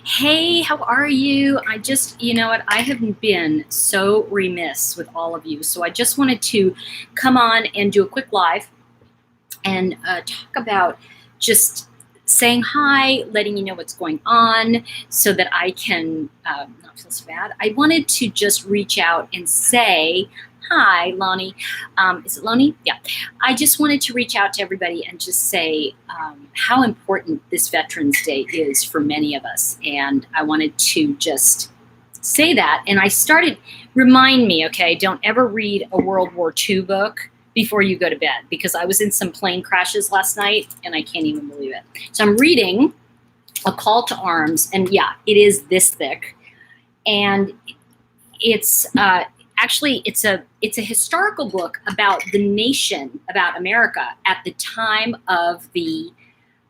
Hey, how are you? You know what? I have been so remiss with all of you. So I just wanted to come on and do a quick live and talk about just saying hi, letting you know what's going on so that I can not feel so bad. I wanted to just reach out and say, hi, Lonnie. Is it Lonnie? Yeah. I just wanted to reach out to everybody and just say how important this Veterans Day is for many of us. And I wanted to just say that. And I started, remind me, okay, don't ever read a World War II book before you go to bed, because I was in some plane crashes last night and I can't even believe it. So I'm reading A Call to Arms, and yeah, it is this thick. And it's actually it's a historical book about the nation, about America at the time of the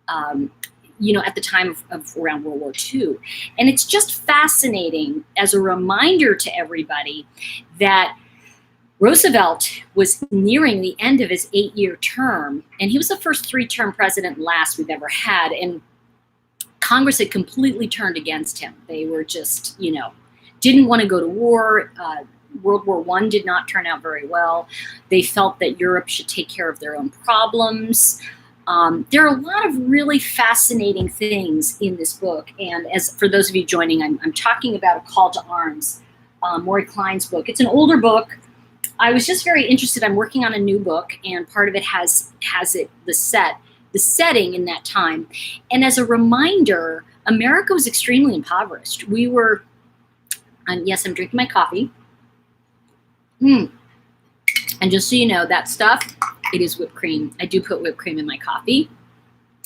at the time of around World War II. And it's just fascinating as a reminder to everybody that Roosevelt was nearing the end of his 8-year term, and he was the first 3-term president last we've ever had. And Congress had completely turned against him. They were just, didn't want to go to war. World War I did not turn out very well. They felt that Europe should take care of their own problems. There are a lot of really fascinating things in this book. And as for those of you joining, I'm talking about A Call to Arms, Maury Klein's book. It's an older book. I was just very interested. I'm working on a new book, and part of it has the setting in that time. And as a reminder, America was extremely impoverished. We were, yes, I'm drinking my coffee. And just so you know, that stuff, it is whipped cream. I do put whipped cream in my coffee.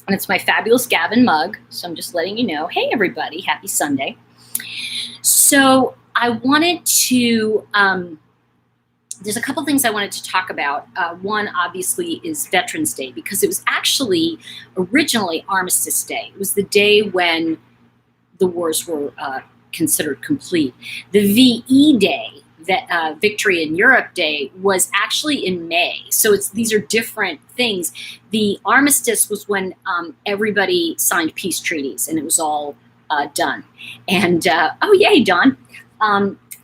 And it's my fabulous Gavin mug. So I'm just letting you know, hey, everybody, happy Sunday. So I wanted to, there's a couple things I wanted to talk about. One, obviously, is Veterans Day, because it was actually originally Armistice Day. It was the day when the wars were considered complete. The VE Day, Victory in Europe Day, was actually in May. So these are different things. The armistice was when everybody signed peace treaties and it was all done. And oh, yay, Don.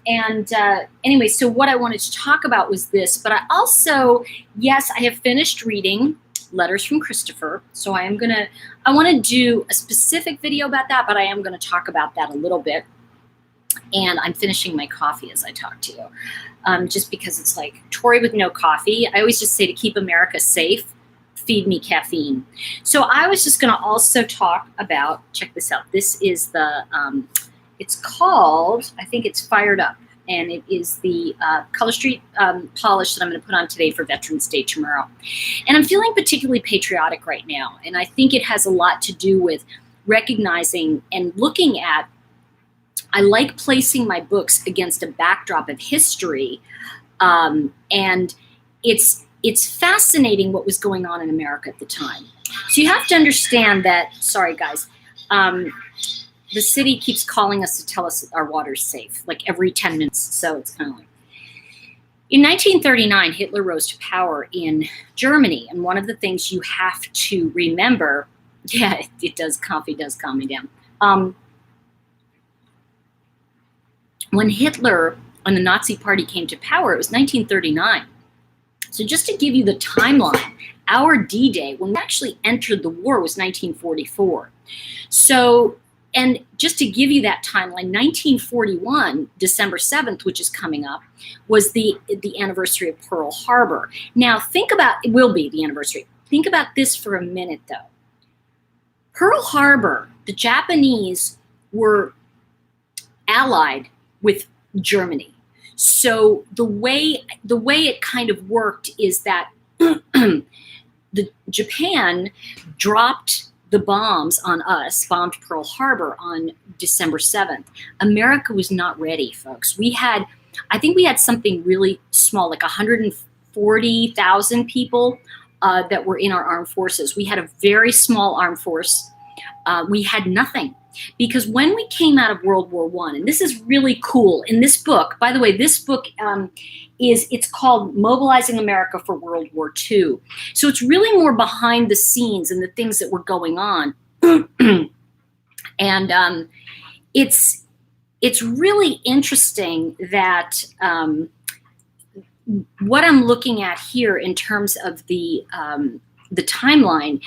Anyway, so what I wanted to talk about was this, but I also, yes, I have finished reading Letters from Christopher. So I want to do a specific video about that, but I am going to talk about that a little bit. And I'm finishing my coffee as I talk to you, just because it's like Tori with no coffee. I always just say, to keep America safe, feed me caffeine. So I was just going to also talk about, check this out. This is the, it's called, I think it's Fired Up. And it is the Color Street polish that I'm going to put on today for Veterans Day tomorrow. And I'm feeling particularly patriotic right now. And I think it has a lot to do with recognizing and looking at, I like placing my books against a backdrop of history, and it's fascinating what was going on in America at the time. So you have to understand that, sorry guys, the city keeps calling us to tell us our water's safe, like every 10 minutes, so it's kind of like. In 1939, Hitler rose to power in Germany, and one of the things you have to remember, yeah, coffee does calm me down. When Hitler and the Nazi Party came to power, it was 1939. So just to give you the timeline, our D-Day, when we actually entered the war, was 1944. So, and just to give you that timeline, 1941, December 7th, which is coming up, was the anniversary of Pearl Harbor. Now think about, it will be the anniversary. Think about this for a minute though. Pearl Harbor, the Japanese were allied with Germany. So the way it kind of worked is that Japan dropped the bombs on us, bombed Pearl Harbor on December 7th. America was not ready, folks. I think we had something really small, like 140,000 people that were in our armed forces. We had a very small armed force. We had nothing. Because when we came out of World War I, and this is really cool, in this book, by the way, this book it's called Mobilizing America for World War II. So it's really more behind the scenes and the things that were going on. And it's really interesting that what I'm looking at here in terms of the timeline.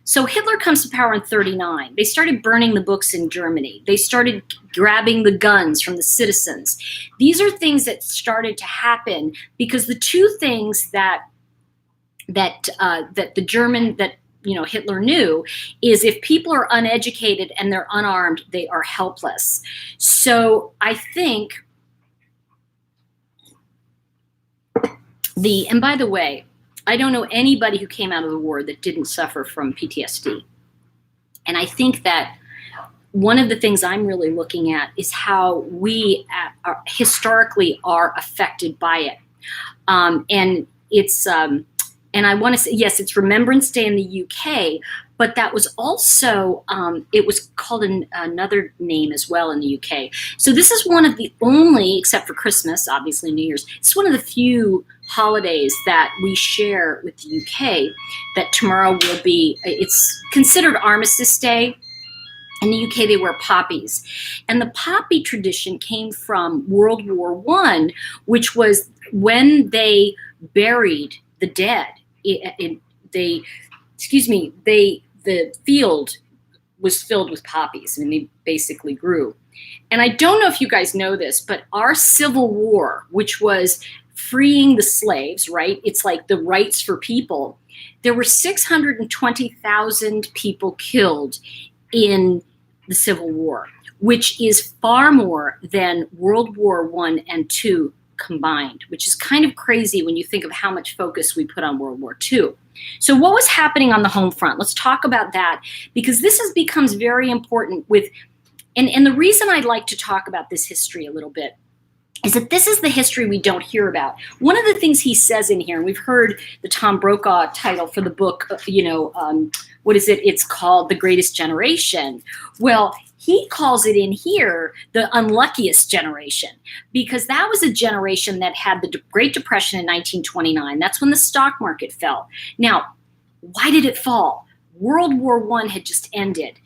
So Hitler comes to power in 1939. They started burning the books in Germany. They started grabbing the guns from the citizens. These are things that started to happen because the two things that the German Hitler knew is if people are uneducated and they're unarmed, they are helpless. So I think and by the way, I don't know anybody who came out of the war that didn't suffer from PTSD. And I think that one of the things I'm really looking at is how we historically are affected by it. And it's, and I want to say, yes, it's Remembrance Day in the UK, but that was also, it was called another name as well in the UK. So this is one of the only, except for Christmas, obviously New Year's, it's one of the few holidays that we share with the UK that tomorrow will be, it's considered Armistice Day. In the UK, they wear poppies. And the poppy tradition came from World War I, which was when they buried the dead. The field was filled with poppies. I mean, they basically grew. And I don't know if you guys know this, but our Civil War, which was freeing the slaves, right? It's like the rights for people. There were 620,000 people killed in the Civil War, which is far more than World War I and II combined, which is kind of crazy when you think of how much focus we put on World War II. So what was happening on the home front? Let's talk about that, because this becomes very important and the reason I'd like to talk about this history a little bit is that this is the history we don't hear about. One of the things he says in here, and we've heard the Tom Brokaw title for the book, what is it? It's called The Greatest Generation. Well, he calls it in here the unluckiest generation, because that was a generation that had the Great Depression in 1929. That's when the stock market fell. Now, why did it fall? World War I had just ended.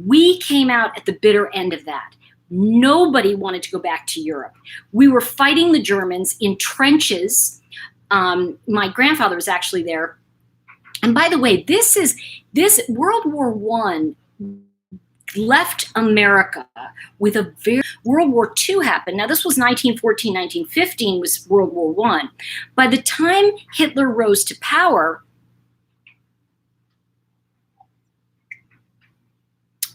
We came out at the bitter end of that. Nobody wanted to go back to Europe. We were fighting the Germans in trenches. My grandfather was actually there. And by the way, this World War I left America with World War II happened. Now, this was 1914, 1915 was World War I. By the time Hitler rose to power,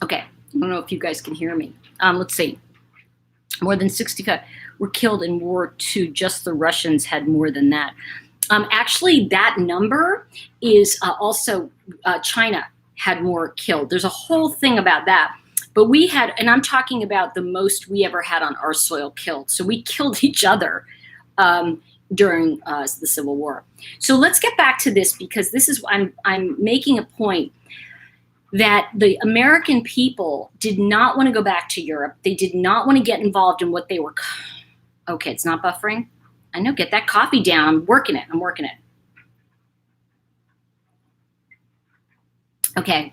okay, I don't know if you guys can hear me. Let's see. More than 65 were killed in World War II. Just the Russians had more than that. Actually, that number is also China had more killed. There's a whole thing about that. But we had, and I'm talking about the most we ever had on our soil killed. So we killed each other during the Civil War. So let's get back to this, because this is, I'm making a point that the American people did not want to go back to Europe. They did not want to get involved in what they were. Okay, it's not buffering. I know, get that coffee down. I'm working it. Okay,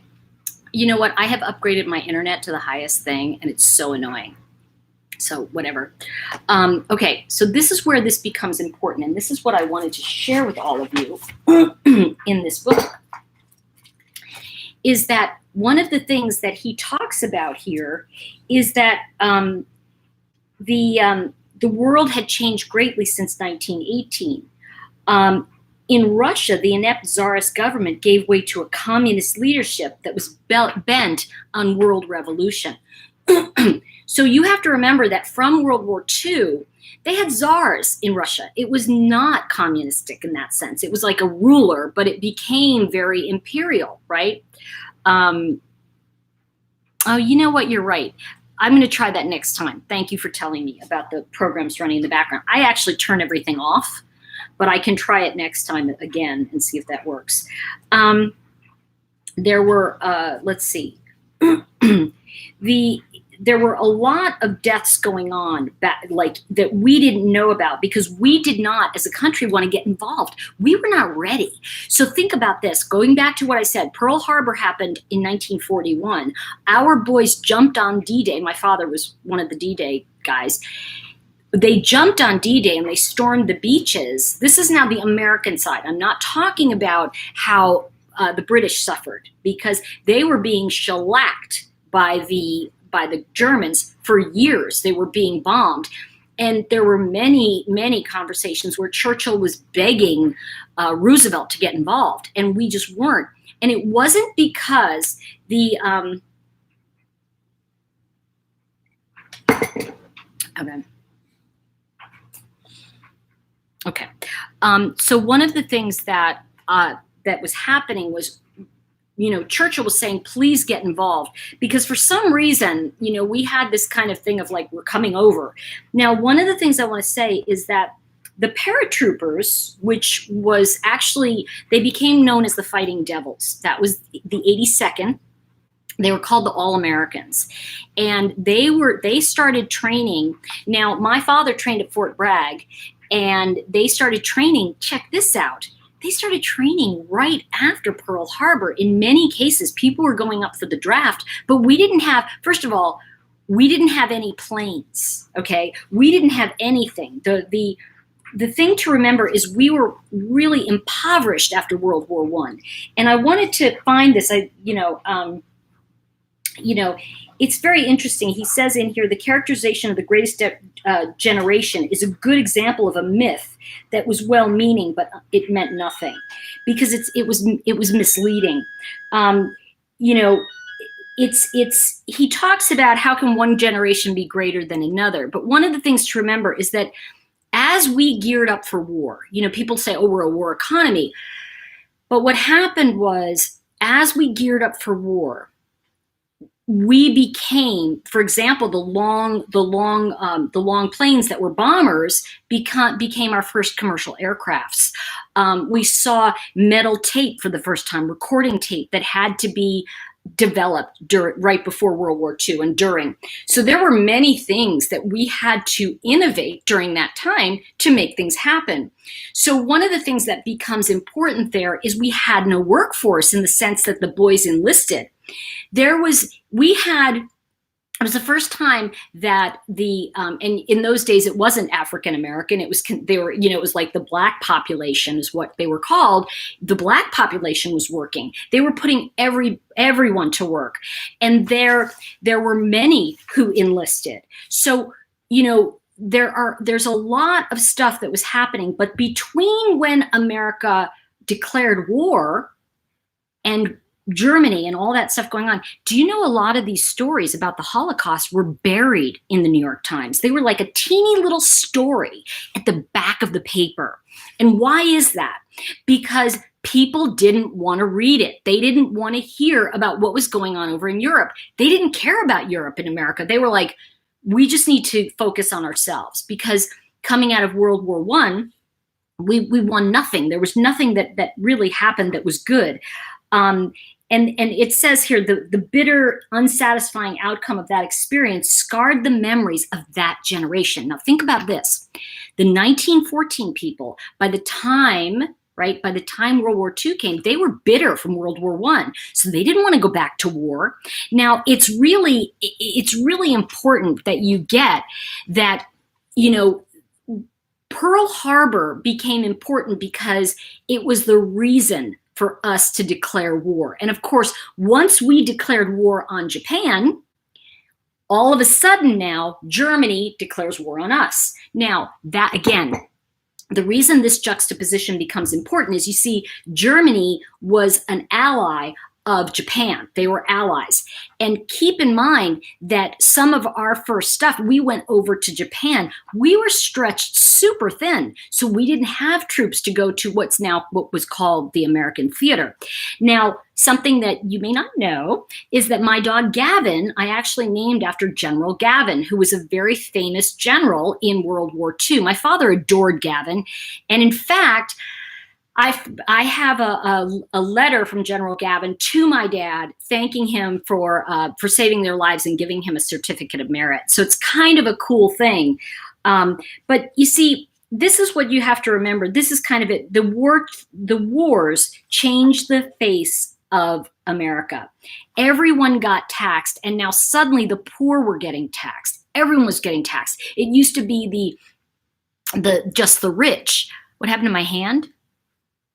you know what? I have upgraded my internet to the highest thing, and it's so annoying. So whatever. Okay, so this is where this becomes important, and this is what I wanted to share with all of you in this book, is that one of the things that he talks about here is that the world had changed greatly since 1918. In Russia, the inept Tsarist government gave way to a communist leadership that was bent on world revolution. So you have to remember that from World War II, they had czars in Russia. It was not communistic in that sense. It was like a ruler, but it became very imperial, right? Oh, you know what? You're right. I'm going to try that next time. Thank you for telling me about the programs running in the background. I actually turn everything off, but I can try it next time again and see if that works. There were, let's see, there were a lot of deaths going on like that we didn't know about because we did not, as a country, want to get involved. We were not ready. So think about this. Going back to what I said, Pearl Harbor happened in 1941. Our boys jumped on D-Day. My father was one of the D-Day guys. They jumped on D-Day and they stormed the beaches. This is now the American side. I'm not talking about how the British suffered, because they were being shellacked by the Germans for years. They were being bombed. And there were many, many conversations where Churchill was begging Roosevelt to get involved, and we just weren't. And it wasn't because the okay. So one of the things that was happening was, Churchill was saying, please get involved, because for some reason, we had this kind of thing of like, we're coming over. Now, one of the things I want to say is that the paratroopers, which was actually, they became known as the Fighting Devils. That was the 82nd. They were called the All-Americans. And they started training. Now, my father trained at Fort Bragg, and they started training, check this out, they started training right after Pearl Harbor. In many cases, people were going up for the draft, but we didn't have, first of all, we didn't have any planes, okay? We didn't have anything. The thing to remember is we were really impoverished after World War I. And I wanted to find this, it's very interesting. He says in here, the characterization of the greatest generation is a good example of a myth that was well-meaning, but it meant nothing, because it was misleading. He talks about how can one generation be greater than another, but one of the things to remember is that as we geared up for war, people say, oh, we're a war economy, but what happened was, as we geared up for war, we became, for example, the long planes that were bombers became our first commercial aircrafts. We saw metal tape for the first time, recording tape that had to be developed right before World War II and during. So there were many things that we had to innovate during that time to make things happen. So one of the things that becomes important there is we had no workforce in the sense that the boys enlisted. It was the first time that and in those days it wasn't African American. It was it was like the black population is what they were called. The black population was working. They were putting everyone to work, and there were many who enlisted. So there's a lot of stuff that was happening, but between when America declared war and Germany and all that stuff going on, do you know a lot of these stories about the Holocaust were buried in the New York Times? They were like a teeny little story at the back of the paper. And why is that? Because people didn't want to read it. They didn't want to hear about what was going on over in Europe. They didn't care about Europe and America. They were like, we just need to focus on ourselves, because coming out of World War I, we won nothing. There was nothing that really happened that was good. And it says here, the bitter, unsatisfying outcome of that experience scarred the memories of that generation. Now think about this. The 1914 people, by the time World War II came, they were bitter from World War I. So they didn't want to go back to war. Now it's really important that you get that, Pearl Harbor became important because it was the reason for us to declare war. And of course, once we declared war on Japan, all of a sudden now Germany declares war on us. Now that, again, the reason this juxtaposition becomes important is, you see, Germany was an ally of Japan. They were allies. And keep in mind that some of our first stuff, we went over to Japan. We were stretched super thin. So we didn't have troops to go to what was called the American theater. Now, something that you may not know is that my dog Gavin, I actually named after General Gavin, who was a very famous general in World War II. My father adored Gavin. And in fact, I have a letter from General Gavin to my dad thanking him for saving their lives and giving him a certificate of merit. So it's kind of a cool thing. But you see, this is what you have to remember. This is kind of it. The wars changed the face of America. Everyone got taxed, and now suddenly the poor were getting taxed. Everyone was getting taxed. It used to be just the rich. What happened to my hand?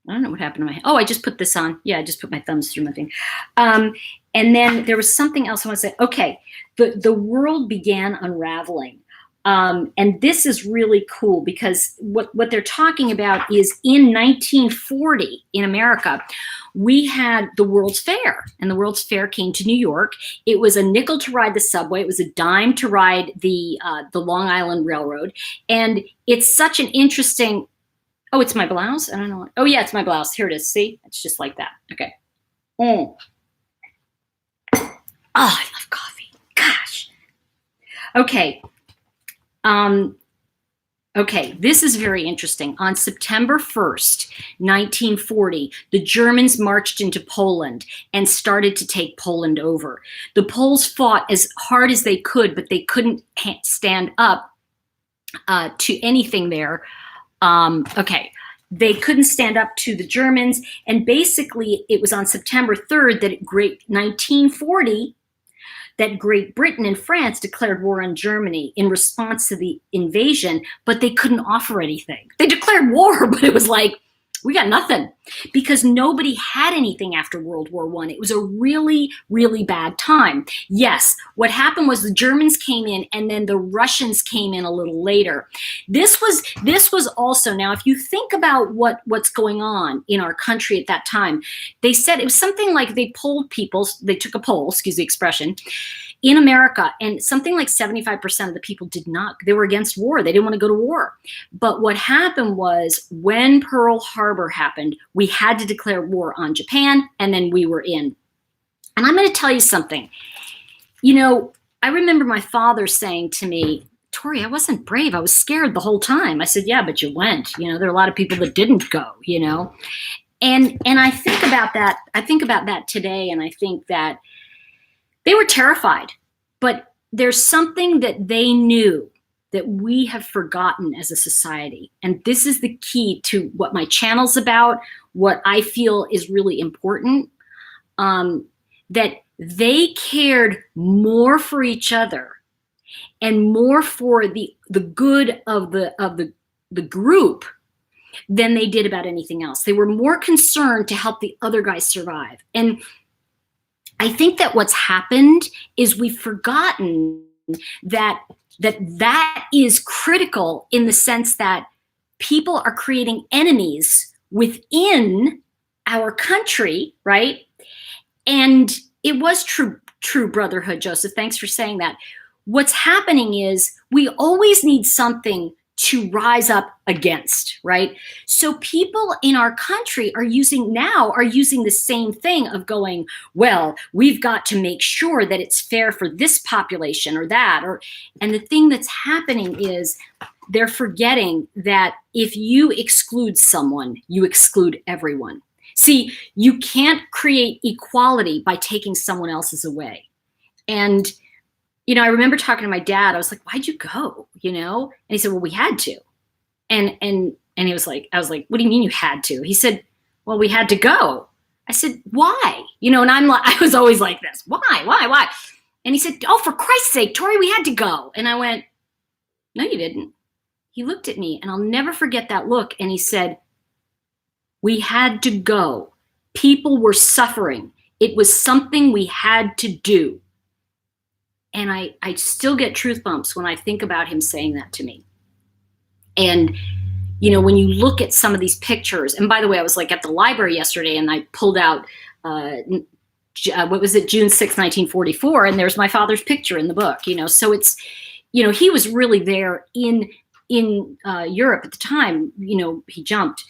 I don't know what happened to my hand. Oh, I just put this on. Yeah, I just put my thumbs through my thing. And then there was something else I want to say. Okay, the world began unraveling. And this is really cool because what they're talking about is in 1940 in America, we had the World's Fair, and the World's Fair came to New York. It was a nickel to ride the subway. It was a dime to ride the Long Island Railroad. And it's such an interesting, oh, it's my blouse? I don't know. Oh yeah, it's my blouse. Here it is. See, it's just like that. Okay. Oh, I love coffee. Gosh. Okay. Okay, this is very interesting. On September 1st, 1940, the Germans marched into Poland and started to take Poland over. The Poles fought as hard as they could, but they couldn't stand up to anything there. Okay, they couldn't stand up to the Germans, and basically it was on September 3rd that 1940, that Great Britain and France declared war on Germany in response to the invasion, but they couldn't offer anything. They declared war, but it was like, we got nothing, because nobody had anything after World War I. It was a really, really bad time. Yes, what happened was the Germans came in, and then the Russians came in a little later. This was also, now if you think about what's going on in our country at that time, they said it was something like they polled people, they took a poll, excuse the expression, in America, and something like 75% of the people they were against war. They didn't want to go to war. But what happened was when Pearl Harbor happened, we had to declare war on Japan, and then we were in. And I'm going to tell you something. You know, I remember my father saying to me, Tori, I wasn't brave. I was scared the whole time. I said, yeah, but you went. You know, there are a lot of people that didn't go, you know. And I think about that. I think about that today, and I think that they were terrified, but there's something that they knew that we have forgotten as a society. And this is the key to what my channel's about, what I feel is really important, that they cared more for each other and more for the good of the group than they did about anything else. They were more concerned to help the other guys survive. And I think that what's happened is we've forgotten that is critical in the sense that people are creating enemies within our country, right? And it was true brotherhood, Joseph. Thanks for saying that. What's happening is we always need something to rise up against, right? So people in our country are using the same thing of going, well, we've got to make sure that it's fair for this population or that, and the thing that's happening is they're forgetting that if you exclude someone, you exclude everyone. See, you can't create equality by taking someone else's away. And you know, I remember talking to my dad. I was like, why'd you go? You know? And he said, well, we had to. And he was like, I was like, what do you mean you had to? He said, well, we had to go. I said, why? You know, and I was always like this. Why? And he said, oh, for Christ's sake, Tori, we had to go. And I went, no, you didn't. He looked at me, and I'll never forget that look. And he said, we had to go. People were suffering. It was something we had to do. And I still get truth bumps when I think about him saying that to me. And, you know, when you look at some of these pictures, and by the way, I was like at the library yesterday and I pulled out, what was it, June 6, 1944, and there's my father's picture in the book, you know. So it's, you know, he was really there in Europe at the time, you know, he jumped.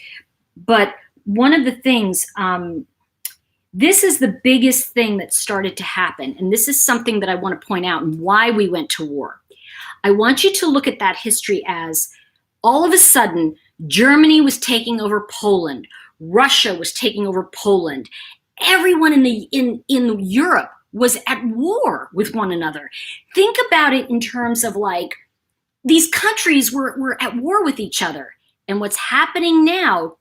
But one of the things, this is the biggest thing that started to happen. And this is something that I want to point out and why we went to war. I want you to look at that history as all of a sudden, Germany was taking over Poland. Russia was taking over Poland. Everyone in Europe was at war with one another. Think about it in terms of like these countries were at war with each other. And what's happening now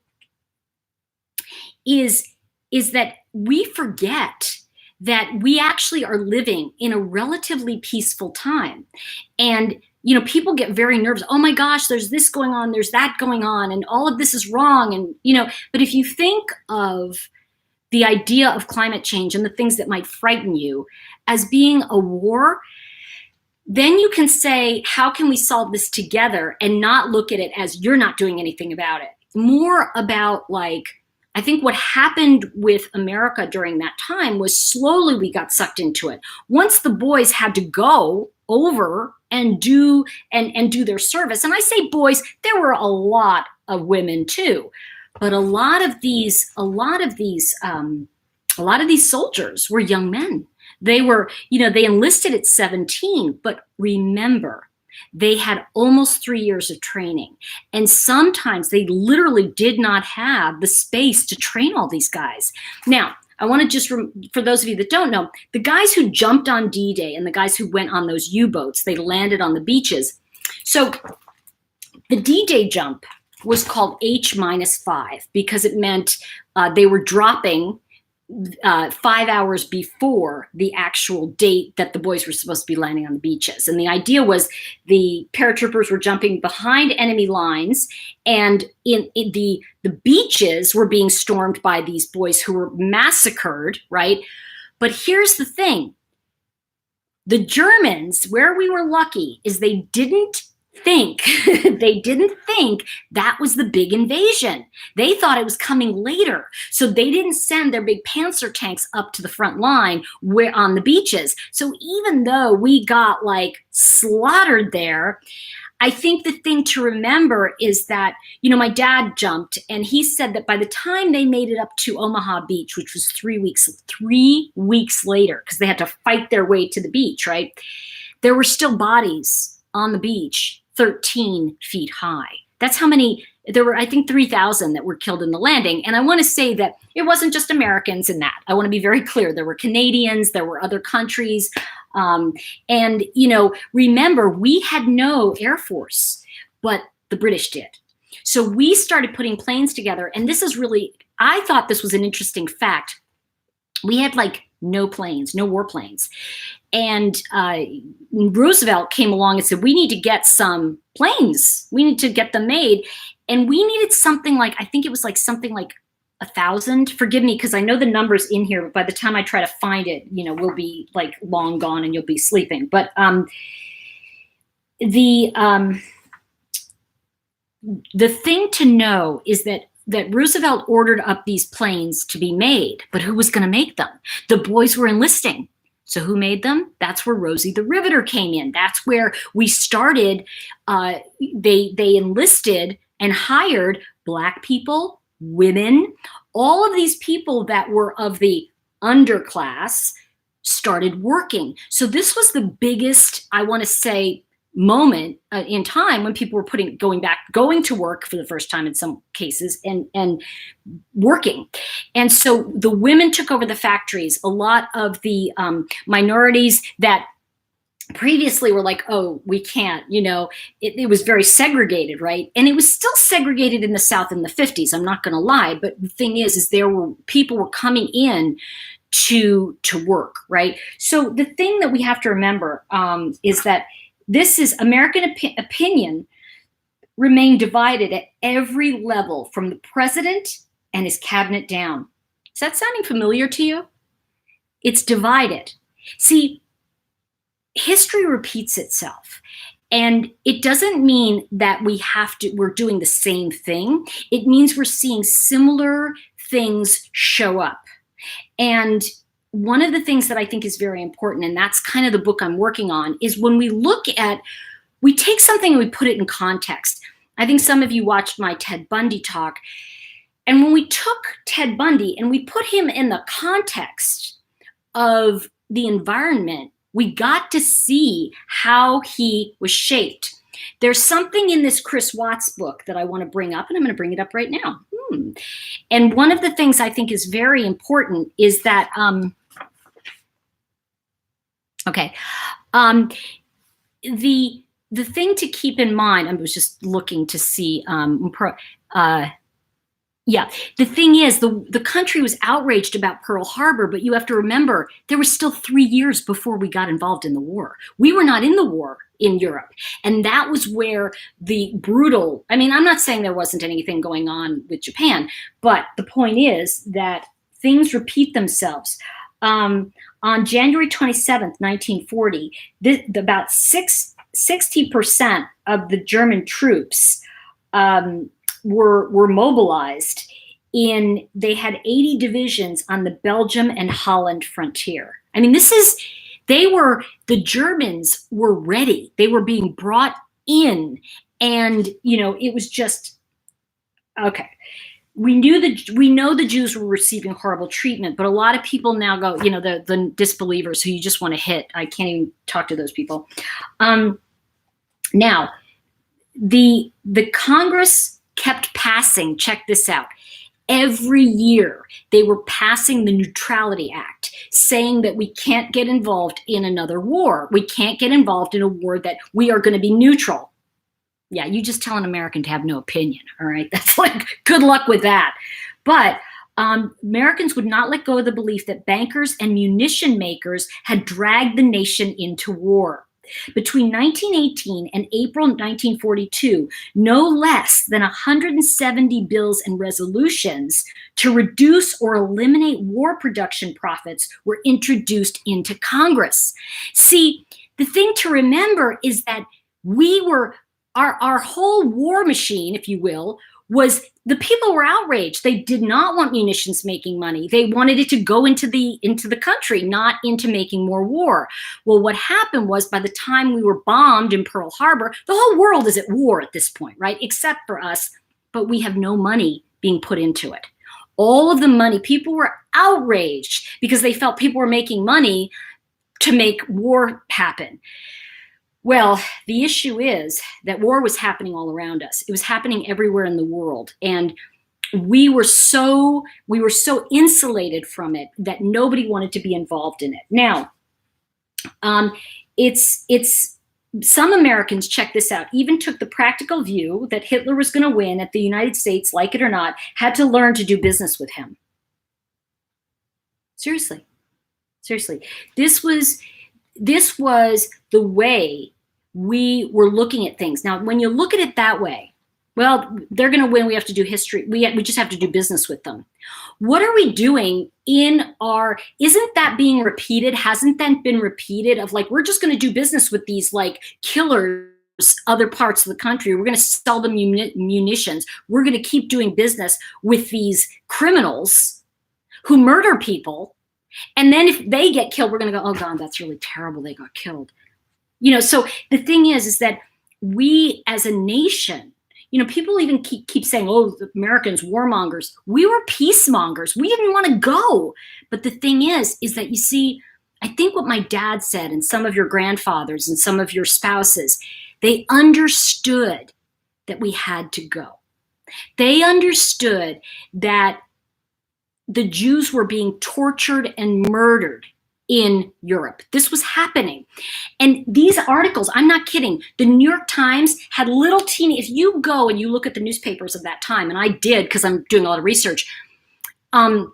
is that we forget that we actually are living in a relatively peaceful time. And people get very nervous. Oh my gosh, there's this going on, there's that going on, and all of this is wrong. And but if you think of the idea of climate change and the things that might frighten you as being a war, then you can say, how can we solve this together and not look at it as you're not doing anything about it? More about like, I think what happened with America during that time was slowly we got sucked into it. Once the boys had to go over and do their service, and I say boys, there were a lot of women too, but a lot of these soldiers were young men. They were, they enlisted at 17, but remember, they had almost 3 years of training. And sometimes they literally did not have the space to train all these guys. Now, I want to just, for those of you that don't know, the guys who jumped on D-Day and the guys who went on those U-boats, they landed on the beaches. So the D-Day jump was called H-5 because it meant they were dropping 5 hours before the actual date that the boys were supposed to be landing on the beaches. And the idea was the paratroopers were jumping behind enemy lines, and in the beaches were being stormed by these boys who were massacred, right? But here's the thing. The Germans, where we were lucky, is they didn't think that was the big invasion. They thought it was coming later. So they didn't send their big Panzer tanks up to the front line where on the beaches. So even though we got like slaughtered there, I think the thing to remember is that, my dad jumped and he said that by the time they made it up to Omaha Beach, which was 3 weeks later, because they had to fight their way to the beach, right? There were still bodies on the beach 13 feet high. That's how many, there were, I think, 3,000 that were killed in the landing. And I want to say that it wasn't just Americans in that. I want to be very clear. There were Canadians, there were other countries. And, remember, we had no Air Force, but the British did. So we started putting planes together. And this is really, I thought this was an interesting fact. We had like no planes, no warplanes. And Roosevelt came along and said, we need to get some planes. We need to get them made. And we needed something like, I think it was like something like 1,000. Forgive me, because I know the numbers in here, but by the time I try to find it, we'll be like long gone and you'll be sleeping. But the thing to know is that Roosevelt ordered up these planes to be made, but who was going to make them? The boys were enlisting. So who made them? That's where Rosie the Riveter came in. That's where we started. They enlisted and hired Black people, women, all of these people that were of the underclass started working. So this was the biggest, I want to say, moment in time when people were going to work for the first time in some cases and working. And so the women took over the factories. A lot of the minorities that previously were like, oh, we can't, it was very segregated, right? And it was still segregated in the South in the 50s, I'm not going to lie. But the thing is people were coming in to work, right? So the thing that we have to remember is that this is American opinion remained divided at every level from the president and his cabinet down. Is that sounding familiar to you? It's divided. See, history repeats itself. And it doesn't mean that we're doing the same thing. It means we're seeing similar things show up. And one of the things that I think is very important, and that's kind of the book I'm working on, is when we take something and we put it in context. I think some of you watched my Ted Bundy talk. And when we took Ted Bundy and we put him in the context of the environment, we got to see how he was shaped. There's something in this Chris Watts book that I want to bring up, and I'm going to bring it up right now. And one of the things I think is very important is that, the thing to keep in mind, I was just looking to see, yeah, the thing is, the country was outraged about Pearl Harbor, but you have to remember, there was still 3 years before we got involved in the war. We were not in the war in Europe. And that was where the brutal, I mean, I'm not saying there wasn't anything going on with Japan, but the point is that things repeat themselves. On January 27th, 1940, about 60% of the German troops were mobilized. They had 80 divisions on the Belgium and Holland frontier. I mean, the Germans were ready. They were being brought in, and it was just okay. We know the Jews were receiving horrible treatment, but a lot of people now go, the disbelievers who you just want to hit. I can't even talk to those people. Now, the Congress kept passing, check this out, every year they were passing the Neutrality Act, saying that we can't get involved in another war. We can't get involved in a war that we are going to be neutral. Yeah, you just tell an American to have no opinion, all right? That's like, good luck with that. But Americans would not let go of the belief that bankers and munition makers had dragged the nation into war. Between 1918 and April 1942, no less than 170 bills and resolutions to reduce or eliminate war production profits were introduced into Congress. See, the thing to remember is that our whole war machine, if you will, was the people were outraged. They did not want munitions making money. They wanted it to go into the country, not into making more war. Well, what happened was, by the time we were bombed in Pearl Harbor, the whole world is at war at this point, right? Except for us, but we have no money being put into it. All of the money, people were outraged because they felt people were making money to make war happen. Well, the issue is that war was happening all around us. It was happening everywhere in the world. And we were so insulated from it that nobody wanted to be involved in it. Now, some Americans, check this out, even took the practical view that Hitler was going to win, at the United States, like it or not, had to learn to do business with him. Seriously. This was the way we were looking at things. Now, when you look at it that way, well, they're going to win. We have to do history. We just have to do business with them. What are we doing isn't that being repeated? Hasn't that been repeated of like, we're just going to do business with these like killers, other parts of the country. We're going to sell them munitions. We're going to keep doing business with these criminals who murder people. And then if they get killed, we're going to go, oh God, that's really terrible. They got killed. So the thing is that we as a nation, people even keep saying, oh, the Americans, warmongers. We were peacemongers. We didn't want to go. But the thing is that, you see, I think what my dad said, and some of your grandfathers and some of your spouses, they understood that we had to go. They understood that the Jews were being tortured and murdered in Europe. This was happening. And these articles, I'm not kidding, the New York Times had little teeny, if you go and you look at the newspapers of that time, and I did because I'm doing a lot of research, and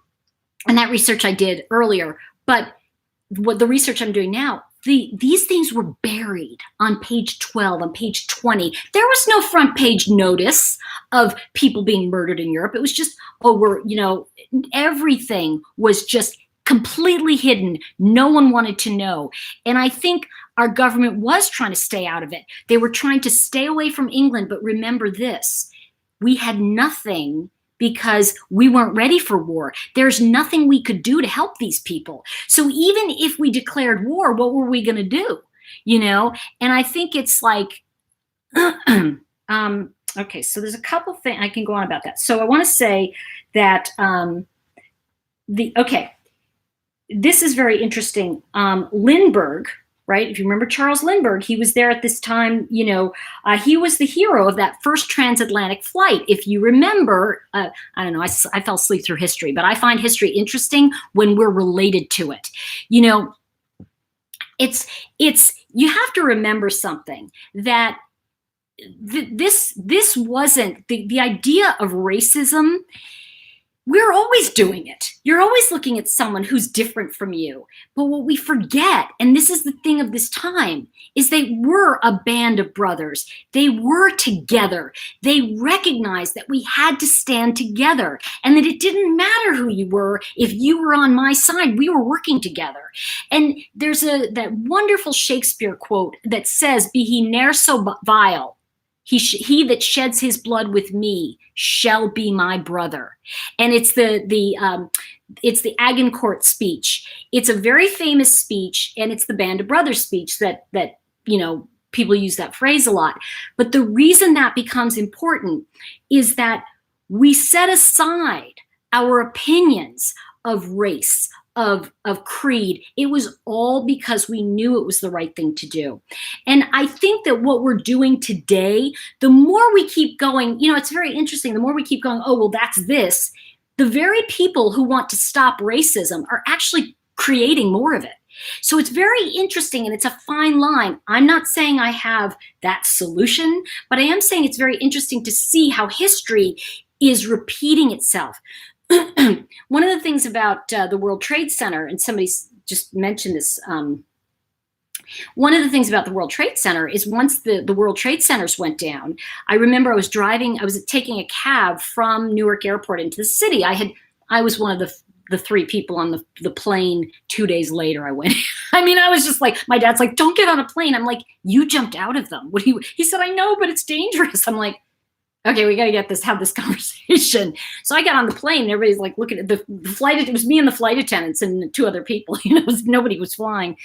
that research I did earlier, but what the research I'm doing now, these things were buried on page 12, on page 20. There was no front page notice of people being murdered in Europe. It was just, everything was just completely hidden. No one wanted to know. And I think our government was trying to stay out of it. They were trying to stay away from England. But remember this, we had nothing because we weren't ready for war. There's nothing we could do to help these people. So even if we declared war, what were we going to do? And I think it's like, okay, so there's a couple things I can go on about that. So I want to say that this is very interesting. Lindbergh, right? If you remember Charles Lindbergh, he was there at this time, he was the hero of that first transatlantic flight. If you remember, I don't know, I fell asleep through history, but I find history interesting when we're related to it. You have to remember something, that this wasn't the idea of racism. We're always doing it. You're always looking at someone who's different from you. But what we forget, and this is the thing of this time, is they were a band of brothers. They were together. They recognized that we had to stand together, and that it didn't matter who you were. If you were on my side, we were working together. And there's that wonderful Shakespeare quote that says, "Be he ne'er so vile, he that sheds his blood with me shall be my brother." And it's the Agincourt speech. It's a very famous speech, and it's the Band of Brothers speech that people use that phrase a lot. But the reason that becomes important is that we set aside our opinions of race, of creed. It was all because we knew it was the right thing to do. And I think that what we're doing today, the more we keep going, it's very interesting. The more we keep going, oh, well, that's this. The very people who want to stop racism are actually creating more of it. So it's very interesting, and it's a fine line. I'm not saying I have that solution, but I am saying it's very interesting to see how history is repeating itself. One of the things about the World Trade Center, and somebody just mentioned this, one of the things about the World Trade Center is once the World Trade Centers went down, I remember I was taking a cab from Newark Airport into the city. I was one of the three people on the plane. 2 days later, I went. I was just like, my dad's like, "Don't get on a plane." I'm like, "You jumped out of them." He said, "I know, but it's dangerous." I'm like, okay, we got to have this conversation. So I got on the plane, and everybody's like looking at the flight. It was me and the flight attendants and two other people. Nobody was flying.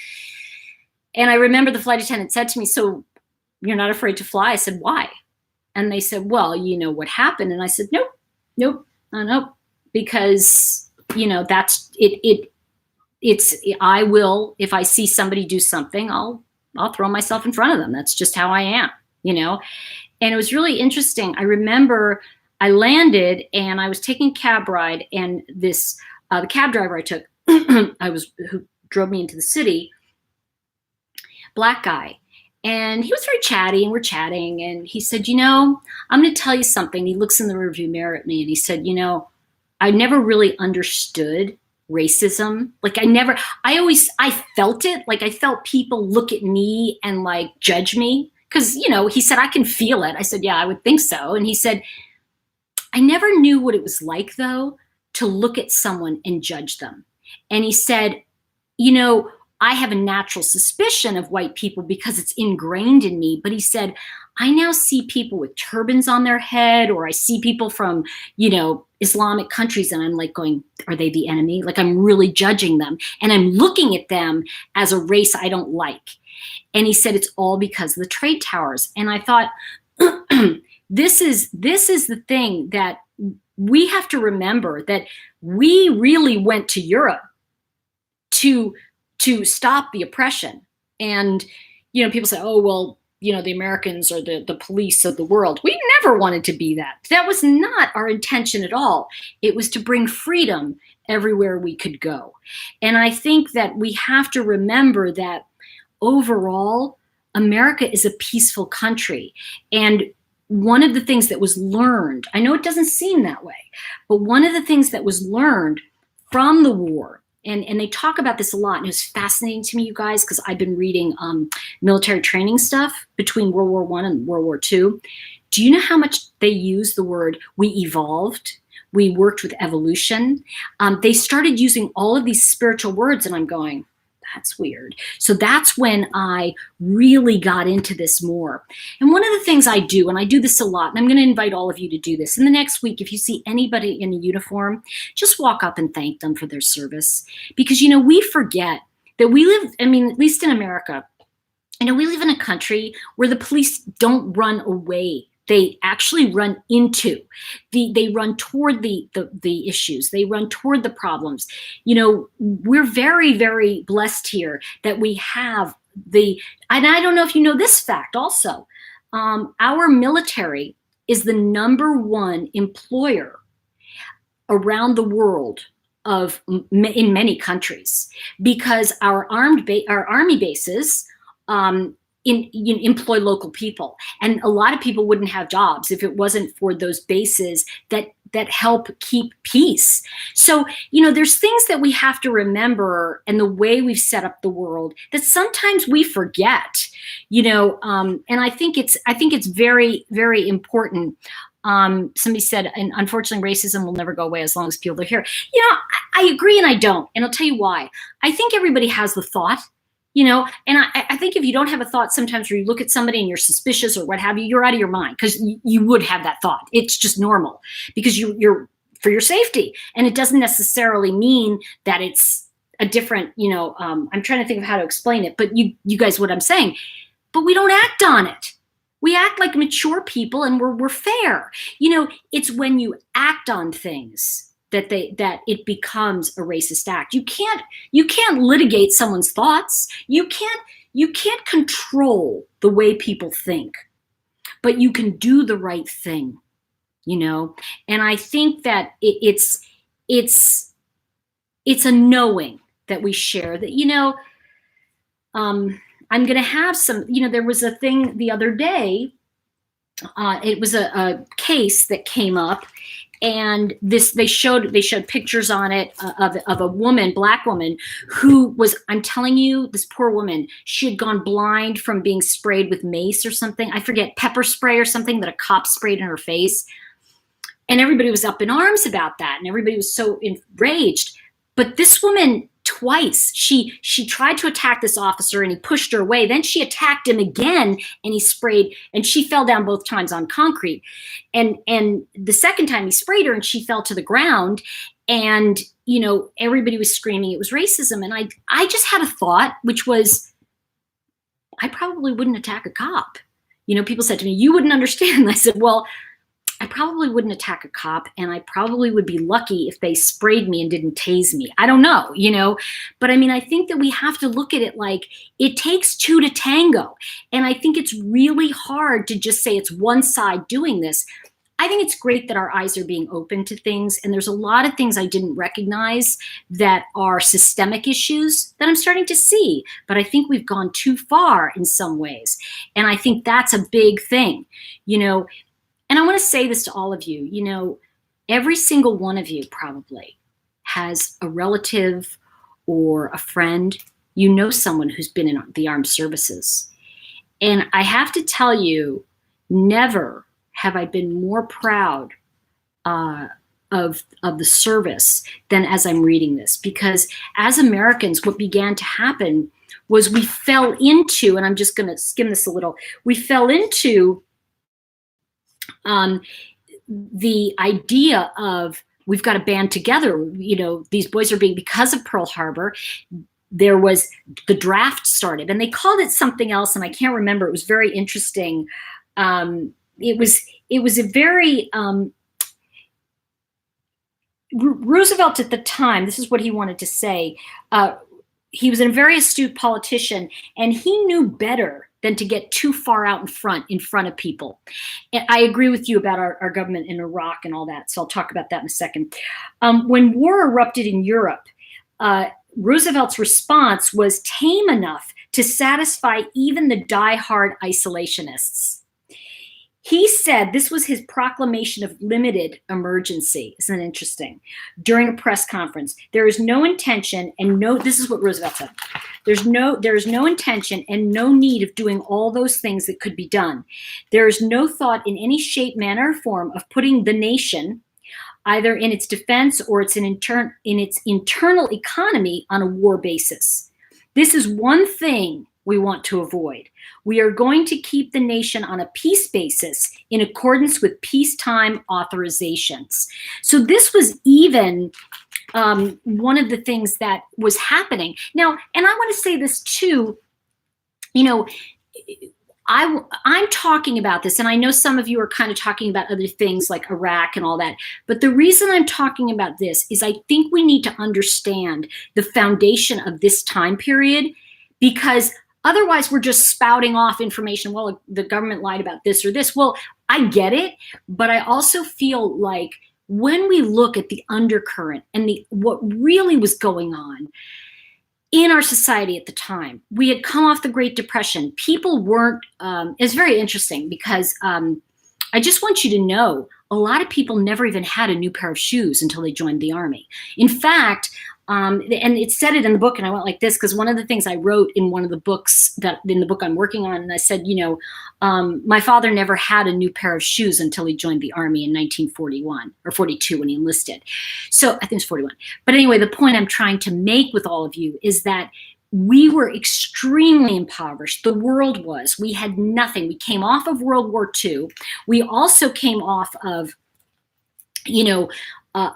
And I remember the flight attendant said to me, "So you're not afraid to fly?" I said, "Why?" And they said, "Well, you know what happened." And I said, nope, because that's it. I will, if I see somebody do something, I'll throw myself in front of them. That's just how I am, And it was really interesting. I remember I landed and I was taking a cab ride, and this the cab driver I took, who drove me into the city, black guy, and he was very chatty, and we're chatting, and he said, "I'm going to tell you something." He looks in the rearview mirror at me, and he said, "I never really understood racism. Like I felt it. Like I felt people look at me and like judge me." Because, he said, "I can feel it." I said, "Yeah, I would think so." And he said, "I never knew what it was like, though, to look at someone and judge them." And he said, "I have a natural suspicion of white people because it's ingrained in me." But he said, "I now see people with turbans on their head, or I see people from, Islamic countries, and I'm like going, are they the enemy? Like I'm really judging them. And I'm looking at them as a race I don't like." And he said, "It's all because of the trade towers." And I thought, this is the thing that we have to remember, that we really went to Europe to stop the oppression. And, people say, "Oh, well, the Americans are the police of the world." We never wanted to be that. That was not our intention at all. It was to bring freedom everywhere we could go. And I think that we have to remember that overall, America is a peaceful country. And one of the things that was learned, I know it doesn't seem that way, but one of the things that was learned from the war, and they talk about this a lot, and it was fascinating to me, you guys, because I've been reading military training stuff between World War I and World War II. Do you know how much they use the word, we evolved? We worked with evolution. They started using all of these spiritual words, and I'm going, that's weird. So that's when I really got into this more. And one of the things I do, and I do this a lot, and I'm going to invite all of you to do this in the next week. If you see anybody in a uniform, just walk up and thank them for their service. Because, we forget that we live, at least in America, we live in a country where the police don't run away they actually run into. They run toward the issues. They run toward the problems. We're very, very blessed here that we have and I don't know if you know this fact also. Our military is the #1 employer around the world in many countries, because our army bases employ local people, and a lot of people wouldn't have jobs if it wasn't for those bases that help keep peace. So there's things that we have to remember, and the way we've set up the world, that sometimes we forget. And I think it's very, very important. Somebody said, and unfortunately, racism will never go away as long as people are here. I agree, and I don't, and I'll tell you why. I think everybody has the thought. And I think if you don't have a thought sometimes, where you look at somebody and you're suspicious or what have you, you're out of your mind, because you would have that thought. It's just normal, because you're for your safety. And it doesn't necessarily mean that it's a different, I'm trying to think of how to explain it, but you guys, what I'm saying, but we don't act on it. We act like mature people, and we're fair. It's when you act on things that it becomes a racist act. You can't litigate someone's thoughts. You can't control the way people think, but you can do the right thing. And I think that it's a knowing that we share, that I'm going to have some. There was a thing the other day. It was a case that came up. And they showed pictures on it of a woman, Black woman, who was, I'm telling you, this poor woman, she had gone blind from being sprayed with mace or something. I forget, pepper spray or something that a cop sprayed in her face. And everybody was up in arms about that. And everybody was so enraged. But this woman, twice, she tried to attack this officer, and he pushed her away. Then she attacked him again, and he sprayed, and she fell down both times on concrete. And the second time he sprayed her, and she fell to the ground, and everybody was screaming it was racism. And I just had a thought, which was, I probably wouldn't attack a cop. People said to me, you wouldn't understand. And I said, well, I probably wouldn't attack a cop, and I probably would be lucky if they sprayed me and didn't tase me. I don't know, but I think that we have to look at it like it takes two to tango. And I think it's really hard to just say it's one side doing this. I think it's great that our eyes are being open to things, and there's a lot of things I didn't recognize that are systemic issues that I'm starting to see, but I think we've gone too far in some ways. And I think that's a big thing, And I want to say this to all of you, every single one of you probably has a relative or a friend, someone who's been in the armed services. And I have to tell you, never have I been more proud of the service than as I'm reading this. Because as Americans, what began to happen was we fell into, and I'm just going to skim this a little, we fell into the idea of, we've got to band together. These boys are because of Pearl Harbor, there was the draft started, and they called it something else, and I can't remember. It was very interesting. It was a very, Roosevelt at the time, this is what he wanted to say. He was a very astute politician, and he knew better than to get too far out in front of people. And I agree with you about our government in Iraq and all that, so I'll talk about that in a second. When war erupted in Europe, Roosevelt's response was tame enough to satisfy even the diehard isolationists. He said this was his proclamation of limited emergency. Isn't it interesting? During a press conference, there is no intention and this is what Roosevelt said. There is no intention and no need of doing all those things that could be done. There is no thought in any shape, manner, or form of putting the nation, either in its defense or in its internal economy, on a war basis. This is one thing we want to avoid. We are going to keep the nation on a peace basis in accordance with peacetime authorizations. So this was even one of the things that was happening. Now, and I want to say this too, I'm talking about this, and I know some of you are kind of talking about other things like Iraq and all that, but the reason I'm talking about this is I think we need to understand the foundation of this time period, because otherwise we're just spouting off information. Well, the government lied about this or this. Well, I get it, but I also feel like when we look at the undercurrent and what really was going on in our society at the time, we had come off the Great Depression. People weren't, it's very interesting because I just want you to know, a lot of people never even had a new pair of shoes until they joined the Army. In fact, and it said it in the book, and I went like this, because one of the things I wrote in one of the books, that in the book I'm working on, and I said, my father never had a new pair of shoes until he joined the Army in 1941 or 42 when he enlisted. So I think it's 41. But anyway, the point I'm trying to make with all of you is that we were extremely impoverished. The world was. We had nothing. We came off of World War II. We also came off of,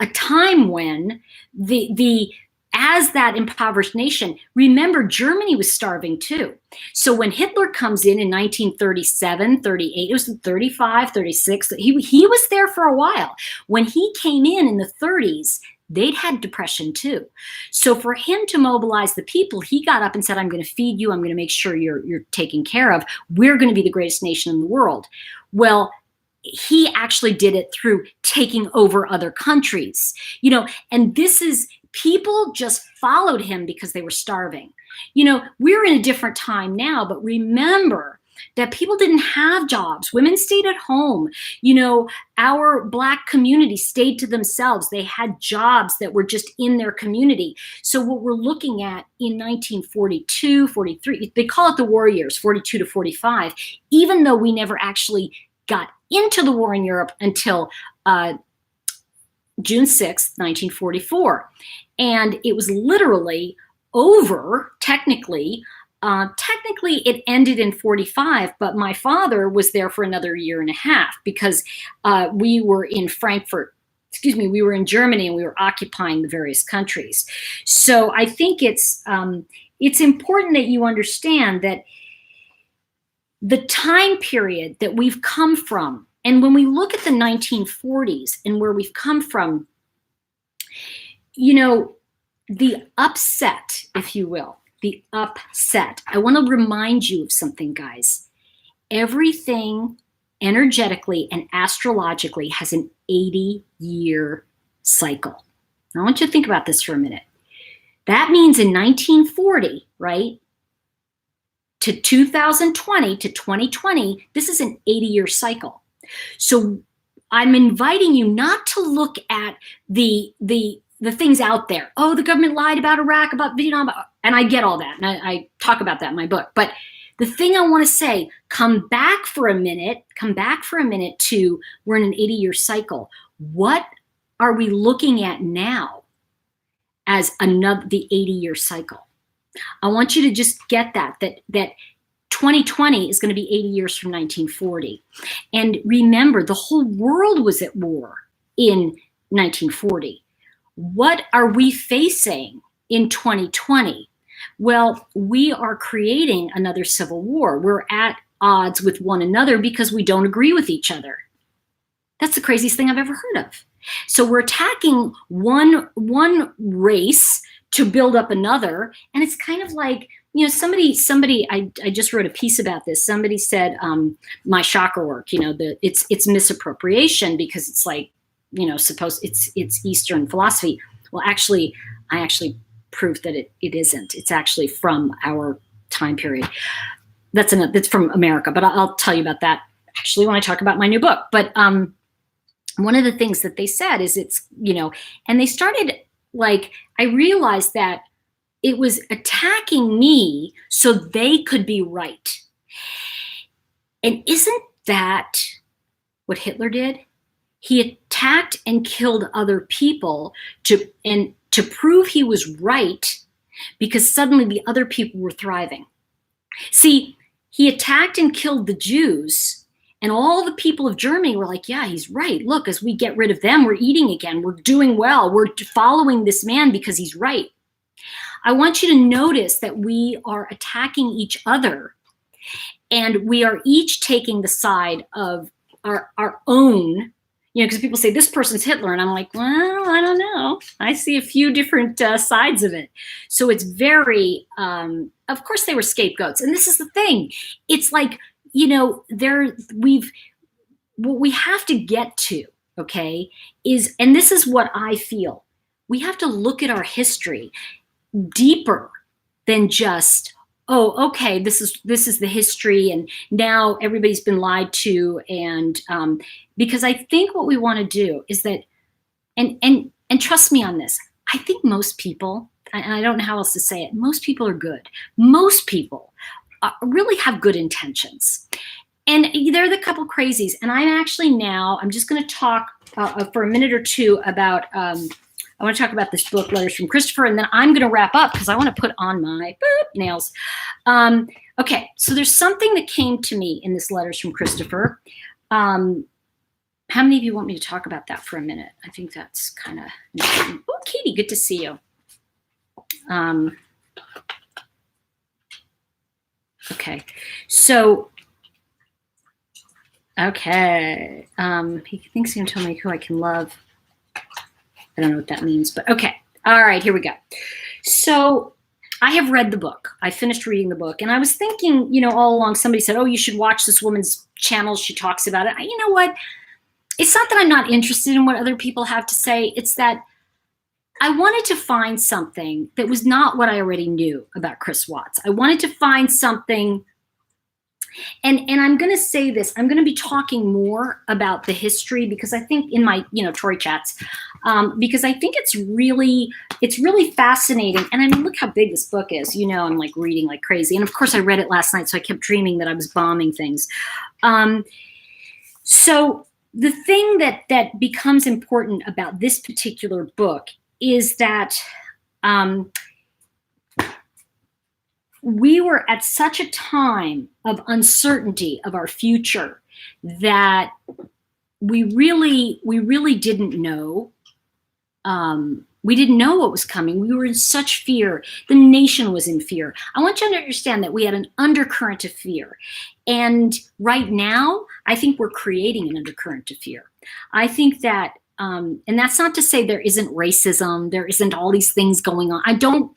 a time when as that impoverished nation, remember, Germany was starving too. So when Hitler comes in 1937, 38, it was 35, 36, he was there for a while. When he came in the 30s, they'd had depression too. So for him to mobilize the people, he got up and said, I'm going to feed you. I'm going to make sure you're taken care of. We're going to be the greatest nation in the world. Well, he actually did it through taking over other countries, and this is, people just followed him because they were starving. We're in a different time now, but remember that people didn't have jobs. Women stayed at home. Our Black community stayed to themselves. They had jobs that were just in their community. So what we're looking at in 1942, 43, they call it the war years, 42 to 45, even though we never actually got into the war in Europe until June 6th, 1944. And it was literally over, technically. Technically, it ended in 45, but my father was there for another year and a half because we were in we were in Germany and we were occupying the various countries. So I think it's important that you understand that the time period that we've come from, and when we look at the 1940s and where we've come from, the upset, if you will, the upset. I want to remind you of something, guys. Everything energetically and astrologically has an 80-year cycle. I want you to think about this for a minute. That means in 1940, right, to 2020 to 2020, this is an 80-year cycle. So I'm inviting you not to look at the things out there. Oh, the government lied about Iraq, about Vietnam, and I get all that, and I talk about that in my book. But the thing I want to say, come back for a minute to, we're in an 80-year cycle. What are we looking at now as the 80-year cycle? I want you to just get that 2020 is going to be 80 years from 1940. And remember, the whole world was at war in 1940. What are we facing in 2020? Well, we are creating another civil war. We're at odds with one another because we don't agree with each other. That's the craziest thing I've ever heard of. So we're attacking one race to build up another. And it's kind of like, somebody, I just wrote a piece about this. Somebody said, my chakra work, it's misappropriation because it's like, it's Eastern philosophy. Well, actually, I proved that it isn't. It's actually from our time period. That's from America, but I'll tell you about that actually when I talk about my new book. But one of the things that they said is and they started, like, I realized that it was attacking me so they could be right. And isn't that what Hitler did? He attacked and killed other people to prove he was right, because suddenly the other people were thriving. See, he attacked and killed the Jews, and all the people of Germany were like, yeah, he's right. Look, as we get rid of them, we're eating again. We're doing well. We're following this man because he's right. I want you to notice that we are attacking each other And we are each taking the side of our own, because people say this person's Hitler, and I'm like, well, I don't know. I see a few different sides of it. So it's very, of course they were scapegoats. And this is the thing. It's like, what we have to get to, okay, is, and this is what I feel, we have to look at our history deeper than just, oh, okay, this is the history, and now everybody's been lied to, and because I think what we want to do is that, and trust me on this, I think most people, and I don't know how else to say it, most people are good. Most people really have good intentions. And there are the couple crazies. And I'm just going to talk for a minute or two about, I want to talk about this book, Letters from Christopher, and then I'm going to wrap up because I want to put on my nails. Okay, so there's something that came to me in this Letters from Christopher. How many of you want me to talk about that for a minute? I think that's kind of important. Oh, Katie, good to see you. Okay, so, okay. He thinks he can tell me who I can love. I don't know what that means, but okay. All right, here we go. So I have read the book. I finished reading the book, and I was thinking, all along, somebody said, oh, you should watch this woman's channel. She talks about it. You know what? It's not that I'm not interested in what other people have to say. It's that I wanted to find something that was not what I already knew about Chris Watts. I wanted to find something, and I'm going to say this, I'm going to be talking more about the history, because I think in my, Tory chats, because I think it's really fascinating. And I mean, look how big this book is. I'm like reading like crazy. And of course I read it last night, so I kept dreaming that I was bombing things. So the thing that becomes important about this particular book is that we were at such a time of uncertainty of our future that we really didn't know. We didn't know what was coming. We were in such fear. The nation was in fear. I want you to understand that we had an undercurrent of fear. And right now, I think we're creating an undercurrent of fear. I think that, and that's not to say there isn't racism, there isn't all these things going on. I don't,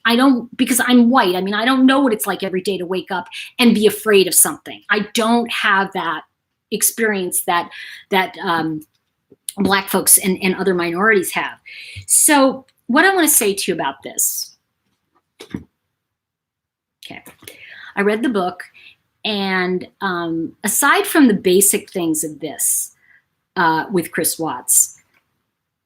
because I'm white. I mean, I don't know what it's like every day to wake up and be afraid of something. I don't have that experience that Black folks and other minorities have. So what I want to say to you about this, okay, I read the book, and aside from the basic things of this with Chris Watts,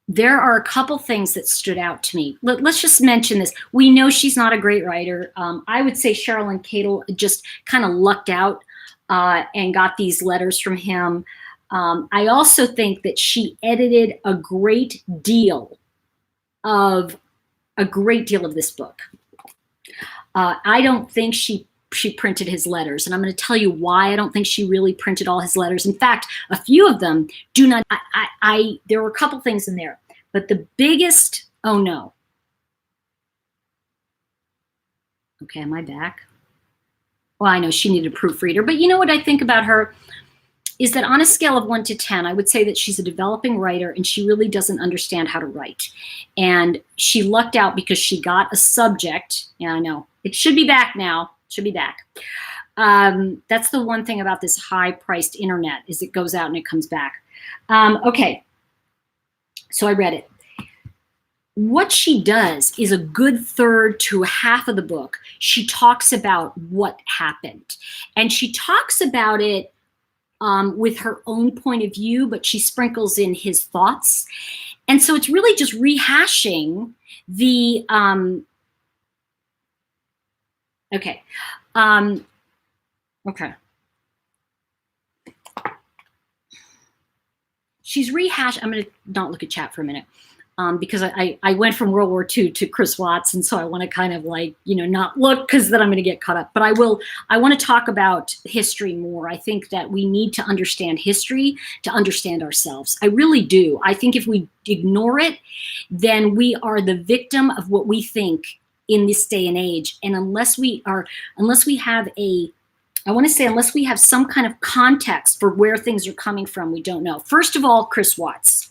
there are a couple things that stood out to me. Let's just mention this. We know she's not a great writer. I would say Sherilyn Cadle just kind of lucked out and got these letters from him. I also think that she edited a great deal of this book. I don't think she printed his letters, and I'm going to tell you why I don't think she really printed all his letters. In fact, a few of them do not. There were a couple things in there, but the biggest, oh no. Okay, am I back? Well, I know she needed a proofreader, but you know what I think about her is that on a scale of 1 to 10, I would say that she's a developing writer, and she really doesn't understand how to write. And she lucked out because she got a subject. Yeah, I know. It should be back now. Should be back. That's the one thing about this high-priced internet, is it goes out and it comes back. Okay, so I read it. What she does is a good third to a half of the book. She talks about what happened, and she talks about it with her own point of view, but she sprinkles in his thoughts. And so it's really just rehashing the, okay. She's rehashed, I'm gonna not look at chat for a minute. Because I went from World War II to Chris Watts, and so I want to kind of like, not look, because then I'm going to get caught up. But I want to talk about history more. I think that we need to understand history to understand ourselves. I really do. I think if we ignore it, then we are the victim of what we think in this day and age. And unless we have a I want to say, unless we have some kind of context for where things are coming from, we don't know. First of all, Chris Watts.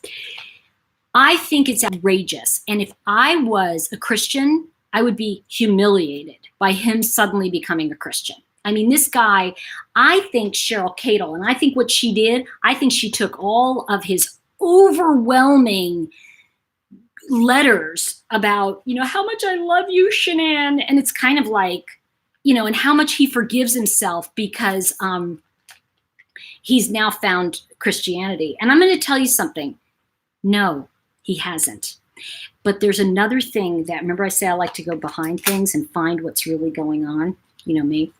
I think it's outrageous. And if I was a Christian, I would be humiliated by him suddenly becoming a Christian. I mean, this guy, I think Cheryl Cadle, and I think what she did, I think she took all of his overwhelming letters about, how much I love you, Shanann. And it's kind of like, and how much he forgives himself because he's now found Christianity. And I'm going to tell you something. No, he hasn't. But there's another thing that, remember I say I like to go behind things and find what's really going on, me.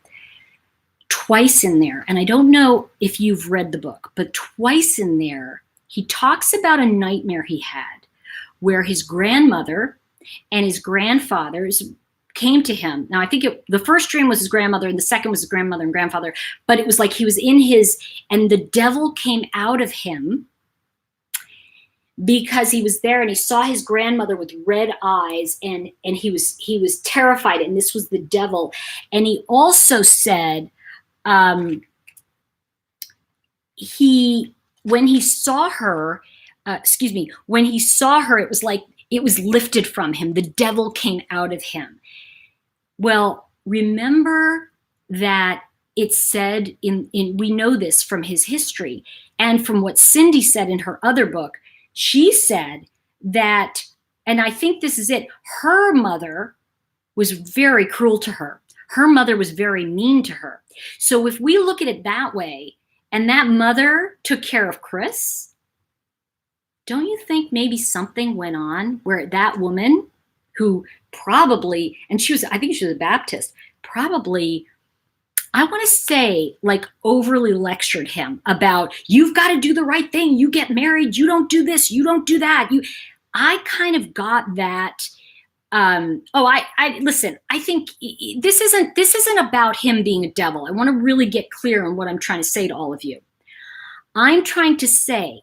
Twice in there, and I don't know if you've read the book, but twice in there, he talks about a nightmare he had where his grandmother and his grandfathers came to him. Now, I think the first dream was his grandmother and the second was his grandmother and grandfather, but it was like he was in and the devil came out of him because he was there and he saw his grandmother with red eyes and he was terrified, and this was the devil. And he also said when he saw her, it was like it was lifted from him. The devil came out of him. Well, remember that it said we know this from his history and from what Cindy said in her other book. She said that, and I think this is it, her mother was very cruel to her. Her mother was very mean to her. So if we look at it that way, and that mother took care of Chris, don't you think maybe something went on where that woman who probably, and I think she was a Baptist, probably, I want to say, like overly lectured him about, you've got to do the right thing. You get married. You don't do this. You don't do that. I kind of got that. Listen, I think this isn't about him being a devil. I want to really get clear on what I'm trying to say to all of you. I'm trying to say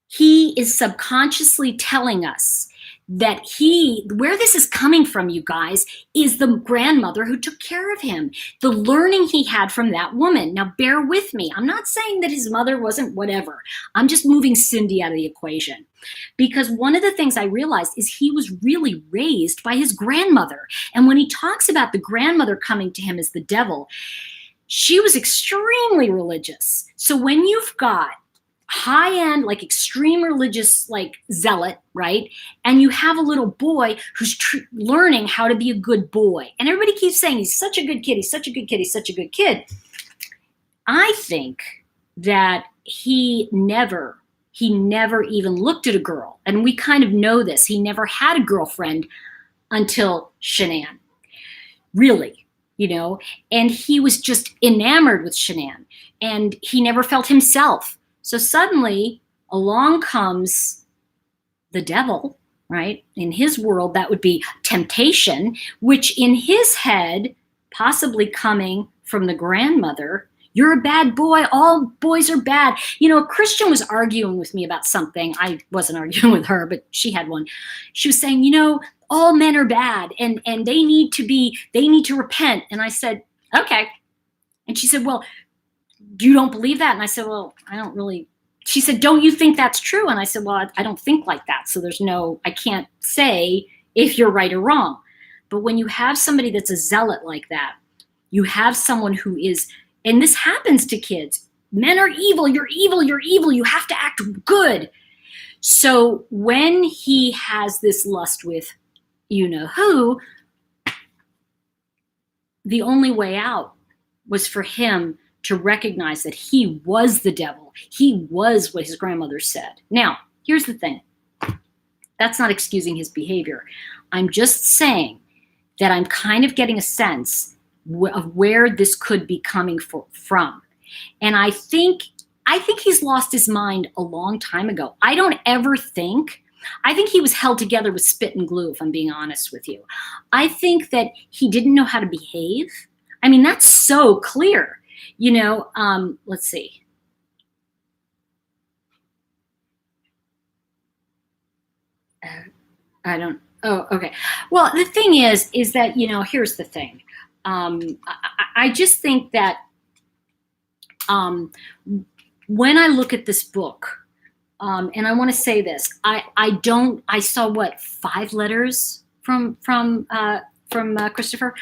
he is subconsciously telling us that where this is coming from, you guys, is the grandmother who took care of him, the learning he had from that woman. Now, bear with me. I'm not saying that his mother wasn't whatever. I'm just moving Cindy out of the equation. Because one of the things I realized is he was really raised by his grandmother. And when he talks about the grandmother coming to him as the devil, she was extremely religious. So when you've got high-end, like extreme religious, like zealot, right? And you have a little boy who's learning how to be a good boy. And everybody keeps saying, he's such a good kid, he's such a good kid, he's such a good kid. I think that he never even looked at a girl. And we kind of know this. He never had a girlfriend until Shanann. Really, and he was just enamored with Shanann. And he never felt himself. So suddenly along comes the devil, right? In his world, that would be temptation, which in his head, possibly coming from the grandmother, you're a bad boy. All boys are bad. A Christian was arguing with me about something. I wasn't arguing with her, but she had one. She was saying, all men are bad and they need to repent. And I said, okay. And she said, well, you don't believe that? And I said, well, I don't really. She said, don't you think that's true? And I said, well, I don't think like that. So I can't say if you're right or wrong. But when you have somebody that's a zealot like that, you have someone who is, and this happens to kids. Men are evil. You're evil. You're evil. You have to act good. So when he has this lust with who, the only way out was for him to recognize that he was the devil. He was what his grandmother said. Now, here's the thing. That's not excusing his behavior. I'm just saying that I'm kind of getting a sense of where this could be coming from. And I think he's lost his mind a long time ago. I think he was held together with spit and glue, if I'm being honest with you. I think that he didn't know how to behave. I mean, that's so clear. Let's see. I don't, oh, okay. Well, the thing is that, here's the thing. I just think that um, when I look at this book, and I want to say this, I saw what, 5 letters from Christopher.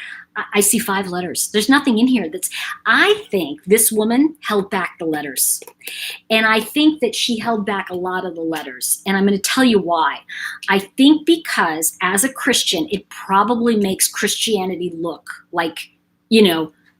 I see 5 letters. There's nothing in here I think this woman held back the letters. And I think that she held back a lot of the letters. And I'm going to tell you why. I think because as a Christian, it probably makes Christianity look like,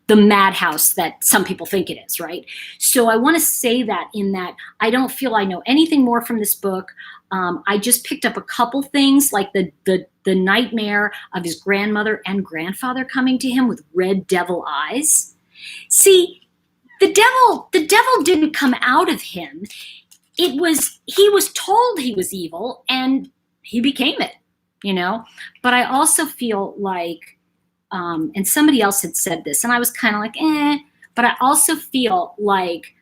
the madhouse that some people think it is, right? So I want to say that in that I don't feel I know anything more from this book. I just picked up a couple things like the nightmare of his grandmother and grandfather coming to him with red devil eyes. See, the devil didn't come out of him. He was told he was evil and he became it, But I also feel like, and somebody else had said this, and I was kind of like, but I also feel like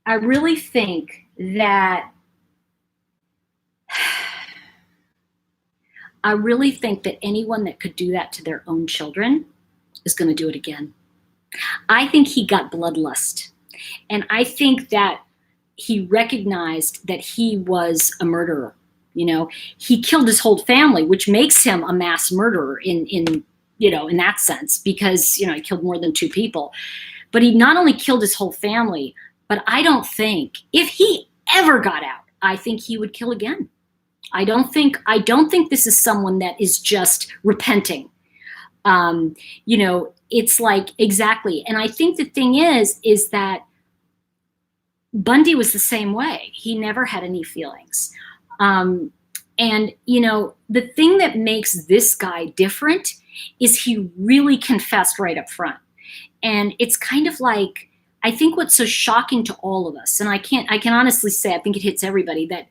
I really think that anyone that could do that to their own children is going to do it again. I think he got bloodlust. And I think that he recognized that he was a murderer. He killed his whole family, which makes him a mass murderer in that sense, because, he killed more than 2 people. But he not only killed his whole family, but I don't think if he ever got out, I think he would kill again. I don't think this is someone that is just repenting. It's like, exactly. And I think the thing is that Bundy was the same way. He never had any feelings. And, the thing that makes this guy different is he really confessed right up front. And it's kind of like, I think what's so shocking to all of us, and I can honestly say, I think it hits everybody, that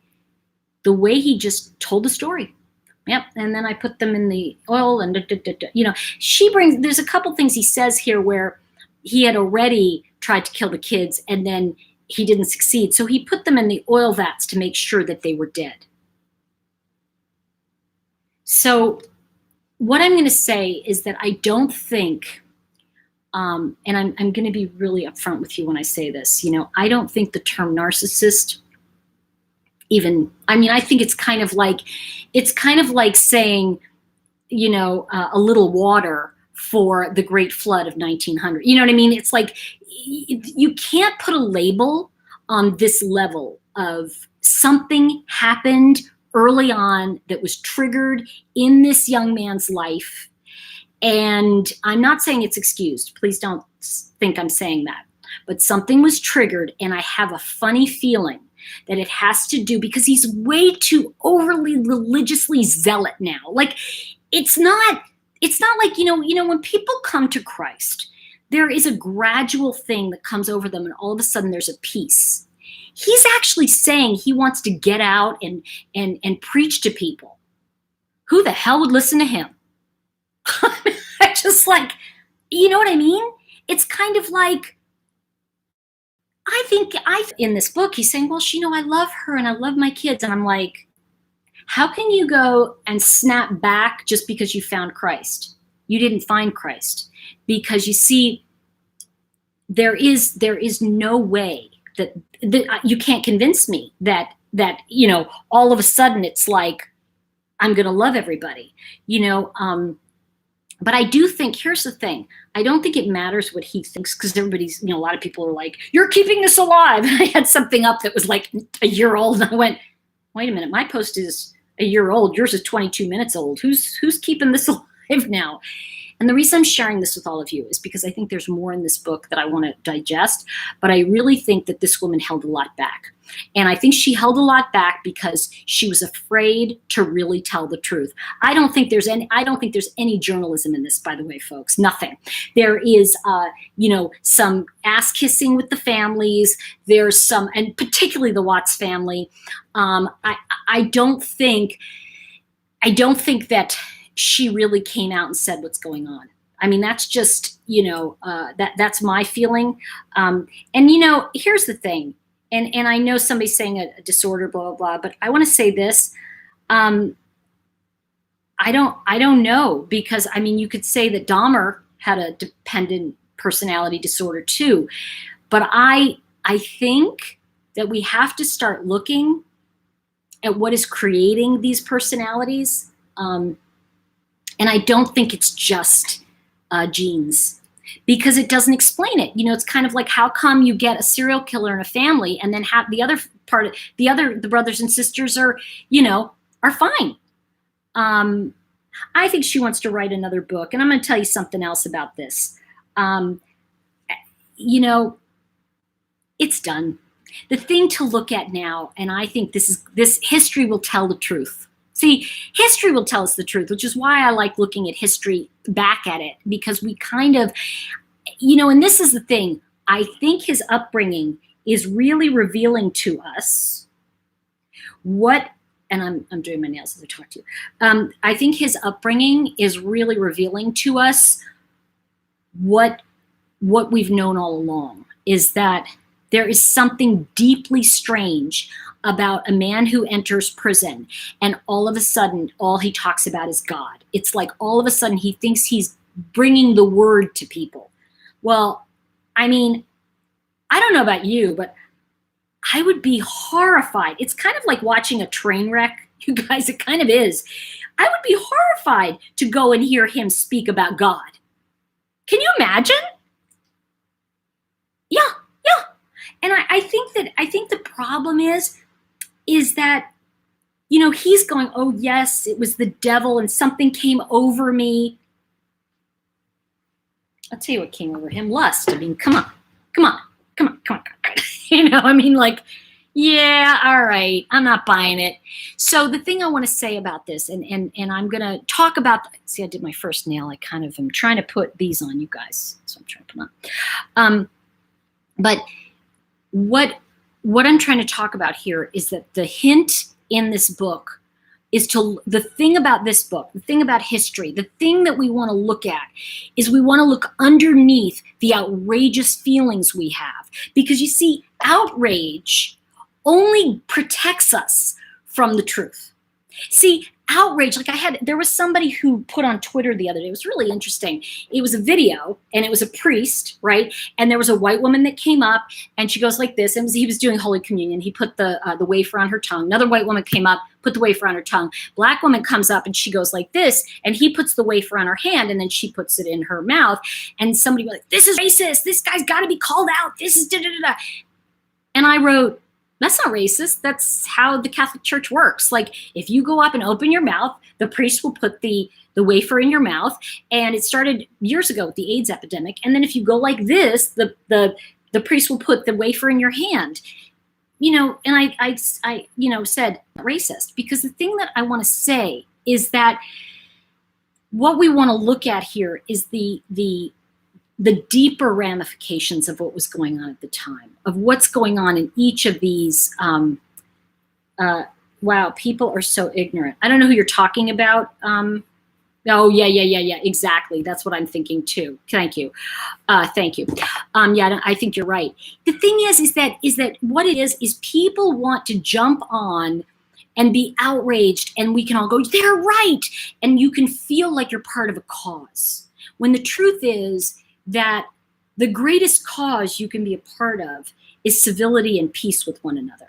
the way he just told the story. Yep. And then I put them in the oil and, there's a couple things he says here where he had already tried to kill the kids and then he didn't succeed. So he put them in the oil vats to make sure that they were dead. So what I'm going to say is that I don't think, and I'm going to be really upfront with you when I say this, I don't think the term narcissist I think it's kind of like saying, a little water for the Great Flood of 1900. You know what I mean? It's like, you can't put a label on this level of something happened early on that was triggered in this young man's life. And I'm not saying it's excused. Please don't think I'm saying that. But something was triggered, and I have a funny feeling that it has to do, because he's way too overly religiously zealot now. Like, it's not like, when people come to Christ, there is a gradual thing that comes over them, and all of a sudden there's a peace. He's actually saying he wants to get out and preach to people. Who the hell would listen to him? I just like, you know what I mean? It's kind of like, I think in this book, he's saying, well, I love her and I love my kids. And I'm like, how can you go and snap back just because you found Christ? You didn't find Christ. Because you see, there is no way that you can't convince me that all of a sudden it's like, I'm going to love everybody, But I do think, here's the thing, I don't think it matters what he thinks, because everybody's, a lot of people are like, you're keeping this alive. And I had something up that was like a year old, and I went, wait a minute, my post is a year old. Yours is 22 minutes old. Who's keeping this alive now? And the reason I'm sharing this with all of you is because I think there's more in this book that I want to digest, but I really think that this woman held a lot back. And I think she held a lot back because she was afraid to really tell the truth. I don't think there's any journalism in this, by the way, folks. Nothing. There is, some ass kissing with the families. There's some, and particularly the Watts family. I don't think that she really came out and said what's going on. I mean, that's just, that's my feeling. And here's the thing. And I know somebody's saying a disorder, blah, blah, blah, but I want to say this. I don't know, because I mean, you could say that Dahmer had a dependent personality disorder too, but I think that we have to start looking at what is creating these personalities, and I don't think it's just genes, because it doesn't explain it. You know, it's kind of like, how come you get a serial killer in a family and then have the other part, the brothers and sisters are, you know, are fine. I think she wants to write another book, and I'm going to tell you something else about this. You know, it's done. The thing to look at now, and I think this history will tell the truth. See, history will tell us the truth, which is why I like looking at history back at it, because we kind of, you know, and this is the thing. I think his upbringing is really revealing to us what, and I'm doing my nails as I talk to you. I think his upbringing is really revealing to us what we've known all along, is that there is something deeply strange about a man who enters prison and all of a sudden all he talks about is God. It's like all of a sudden he thinks he's bringing the word to people. Well, I mean, I don't know about you, but I would be horrified. It's kind of like watching a train wreck, you guys. It kind of is. I would be horrified to go and hear him speak about God. Can you imagine? Yeah. And I think the problem is that, you know, he's going, oh yes, it was the devil and something came over me. I'll tell you what came over him: lust. I mean, come on. You know, I mean, like, yeah, all right, I'm not buying it. So the thing I want to say about this, and I'm going to talk about, see, I did my first nail. I kind of am trying to put these on, you guys. So I'm trying to put on. But what I'm trying to talk about here is that the hint in this book is to, the thing about this book, the thing about history, the thing that we want to look at is we want to look underneath the outrageous feelings we have. Because you see, outrage only protects us from the truth. See, outrage, like there was somebody who put on Twitter the other day, it was really interesting. It was a video and it was a priest, right? And there was a white woman that came up and she goes like this, and he was doing Holy Communion. He put the wafer on her tongue. Another white woman came up, put the wafer on her tongue. Black woman comes up and she goes like this, and he puts the wafer on her hand and then she puts it in her mouth. And somebody was like, this is racist. This guy's got to be called out. This is da-da-da-da. And I wrote, that's not racist. That's how the Catholic Church works. Like, if you go up and open your mouth, the priest will put the wafer in your mouth. And it started years ago with the AIDS epidemic. And then if you go like this, the priest will put the wafer in your hand. You know, and I you know, said racist, because the thing that I want to say is that what we want to look at here is the deeper ramifications of what was going on at the time, of what's going on in each of these. Wow, people are so ignorant. I don't know who you're talking about. Oh, yeah, exactly. That's what I'm thinking too. Thank you. Thank you. Yeah, I think you're right. The thing is that what it is people want to jump on and be outraged, and we can all go, they're right. And you can feel like you're part of a cause, when the truth is that the greatest cause you can be a part of is civility and peace with one another.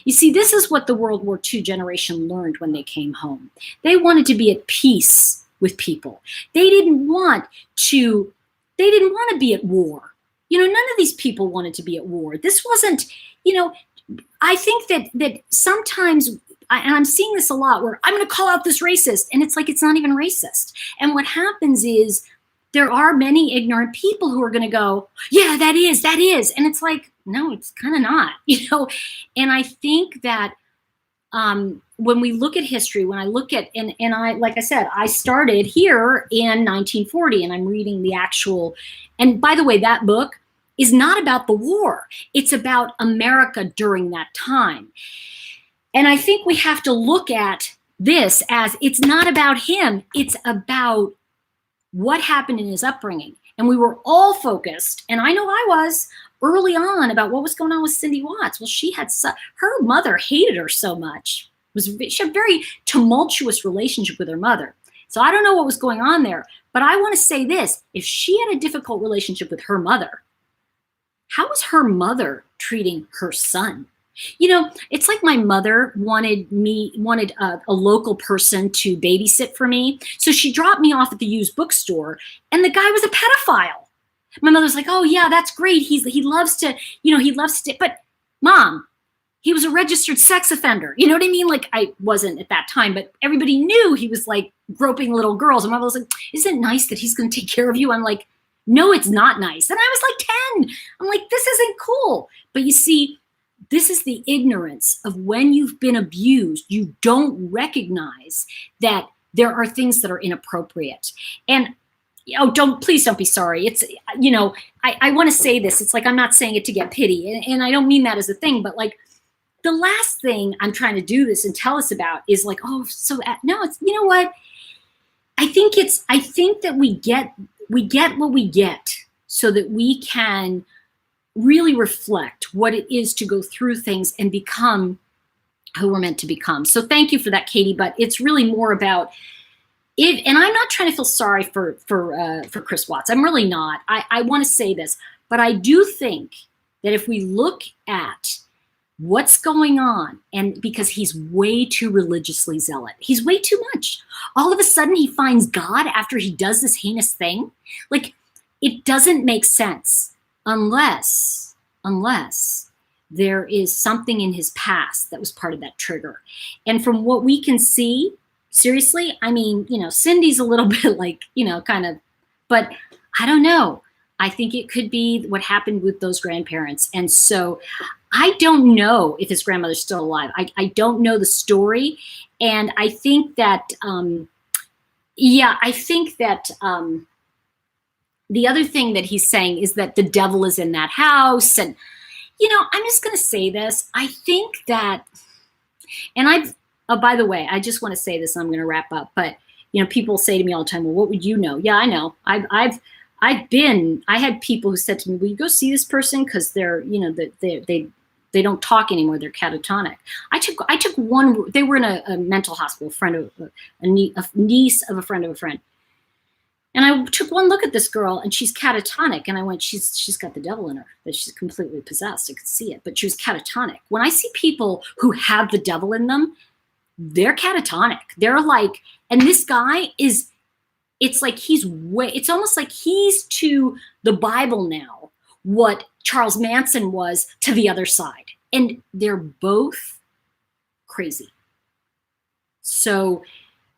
You see, this is what the World War II generation learned when they came home. They wanted to be at peace with people. They didn't want to be at war. You know, none of these people wanted to be at war. This wasn't, you know, I think that sometimes, and I'm seeing this a lot, where I'm going to call out this racist, and it's like, it's not even racist. And what happens is, there are many ignorant people who are going to go, yeah, that is. And it's like, no, it's kind of not, you know? And I think that when we look at history, when I look at, and I, like I said, I started here in 1940, and I'm reading the actual, and by the way, that book is not about the war. It's about America during that time. And I think we have to look at this as, it's not about him. It's about what happened in his upbringing. And we were all focused, and I know I was early on, about what was going on with Cindy Watts. Well, she had her mother hated her so much. She had a very tumultuous relationship with her mother. So I don't know what was going on there, but I want to say this. If she had a difficult relationship with her mother, how was her mother treating her son? You know, it's like my mother wanted a local person to babysit for me. So she dropped me off at the used bookstore, and the guy was a pedophile. My mother's like, "Oh yeah, that's great. He loves to, he loves to," but mom, he was a registered sex offender. You know what I mean? Like, I wasn't at that time, but everybody knew he was like groping little girls. And my mother was like, "Isn't it nice that he's going to take care of you?" I'm like, "No, it's not nice." And I was like 10. I'm like, "This isn't cool." But you see, this is the ignorance of when you've been abused. You don't recognize that there are things that are inappropriate. And please don't be sorry. It's, I want to say this. It's like, I'm not saying it to get pity. And I don't mean that as a thing, but like, the last thing I'm trying to do this and tell us about is like, oh, so no, it's, you know what? I think that we get what we get so that we can really reflect what it is to go through things and become who we're meant to become. So thank you for that, Katie. But it's really more about it. And I'm not trying to feel sorry for Chris Watts. I'm really not. I want to say this, but I do think that if we look at what's going on, and because he's way too religiously zealot, he's way too much. All of a sudden he finds God after he does this heinous thing. Like, it doesn't make sense unless there is something in his past that was part of that trigger. And from what we can see, seriously, I mean, Cindy's a little bit like, kind of, but I don't know. I think it could be what happened with those grandparents. And so I don't know if his grandmother's still alive. I don't know the story. And I think that, the other thing that he's saying is that the devil is in that house. And, I'm just going to say this. I think that, and by the way, I just want to say this, and I'm going to wrap up, but, people say to me all the time, well, what would you know? Yeah, I know. I had people who said to me, will you go see this person? Cause they're, they don't talk anymore. They're catatonic. I took one, they were in a mental hospital, a niece of a friend of a friend. And I took one look at this girl, and she's catatonic. And I went, she's got the devil in her, that she's completely possessed. I could see it, but she was catatonic. When I see people who have the devil in them, they're catatonic. They're like, and this guy is, it's like it's almost like he's to the Bible now what Charles Manson was to the other side. And they're both crazy. So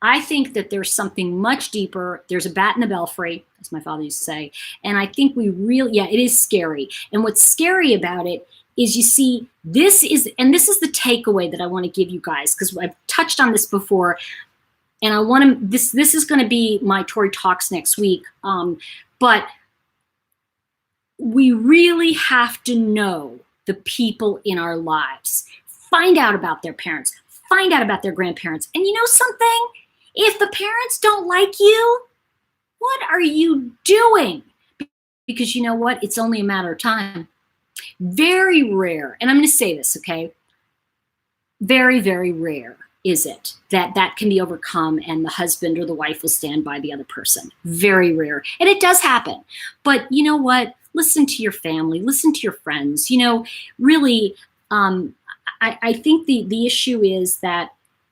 I think that there's something much deeper. There's a bat in the belfry, as my father used to say. And I think it is scary. And what's scary about it is, you see, this is the takeaway that I want to give you guys, because I've touched on this before. And I want to, this is going to be my Tori Talks next week. But we really have to know the people in our lives. Find out about their parents. Find out about their grandparents. And you know something? If the parents don't like you, what are you doing? Because you know what? It's only a matter of time. Very rare, and I'm going to say this, okay? Very, very rare is it that can be overcome and the husband or the wife will stand by the other person. Very rare. And it does happen. But you know what? Listen to your family. Listen to your friends. Really, I think the issue is that,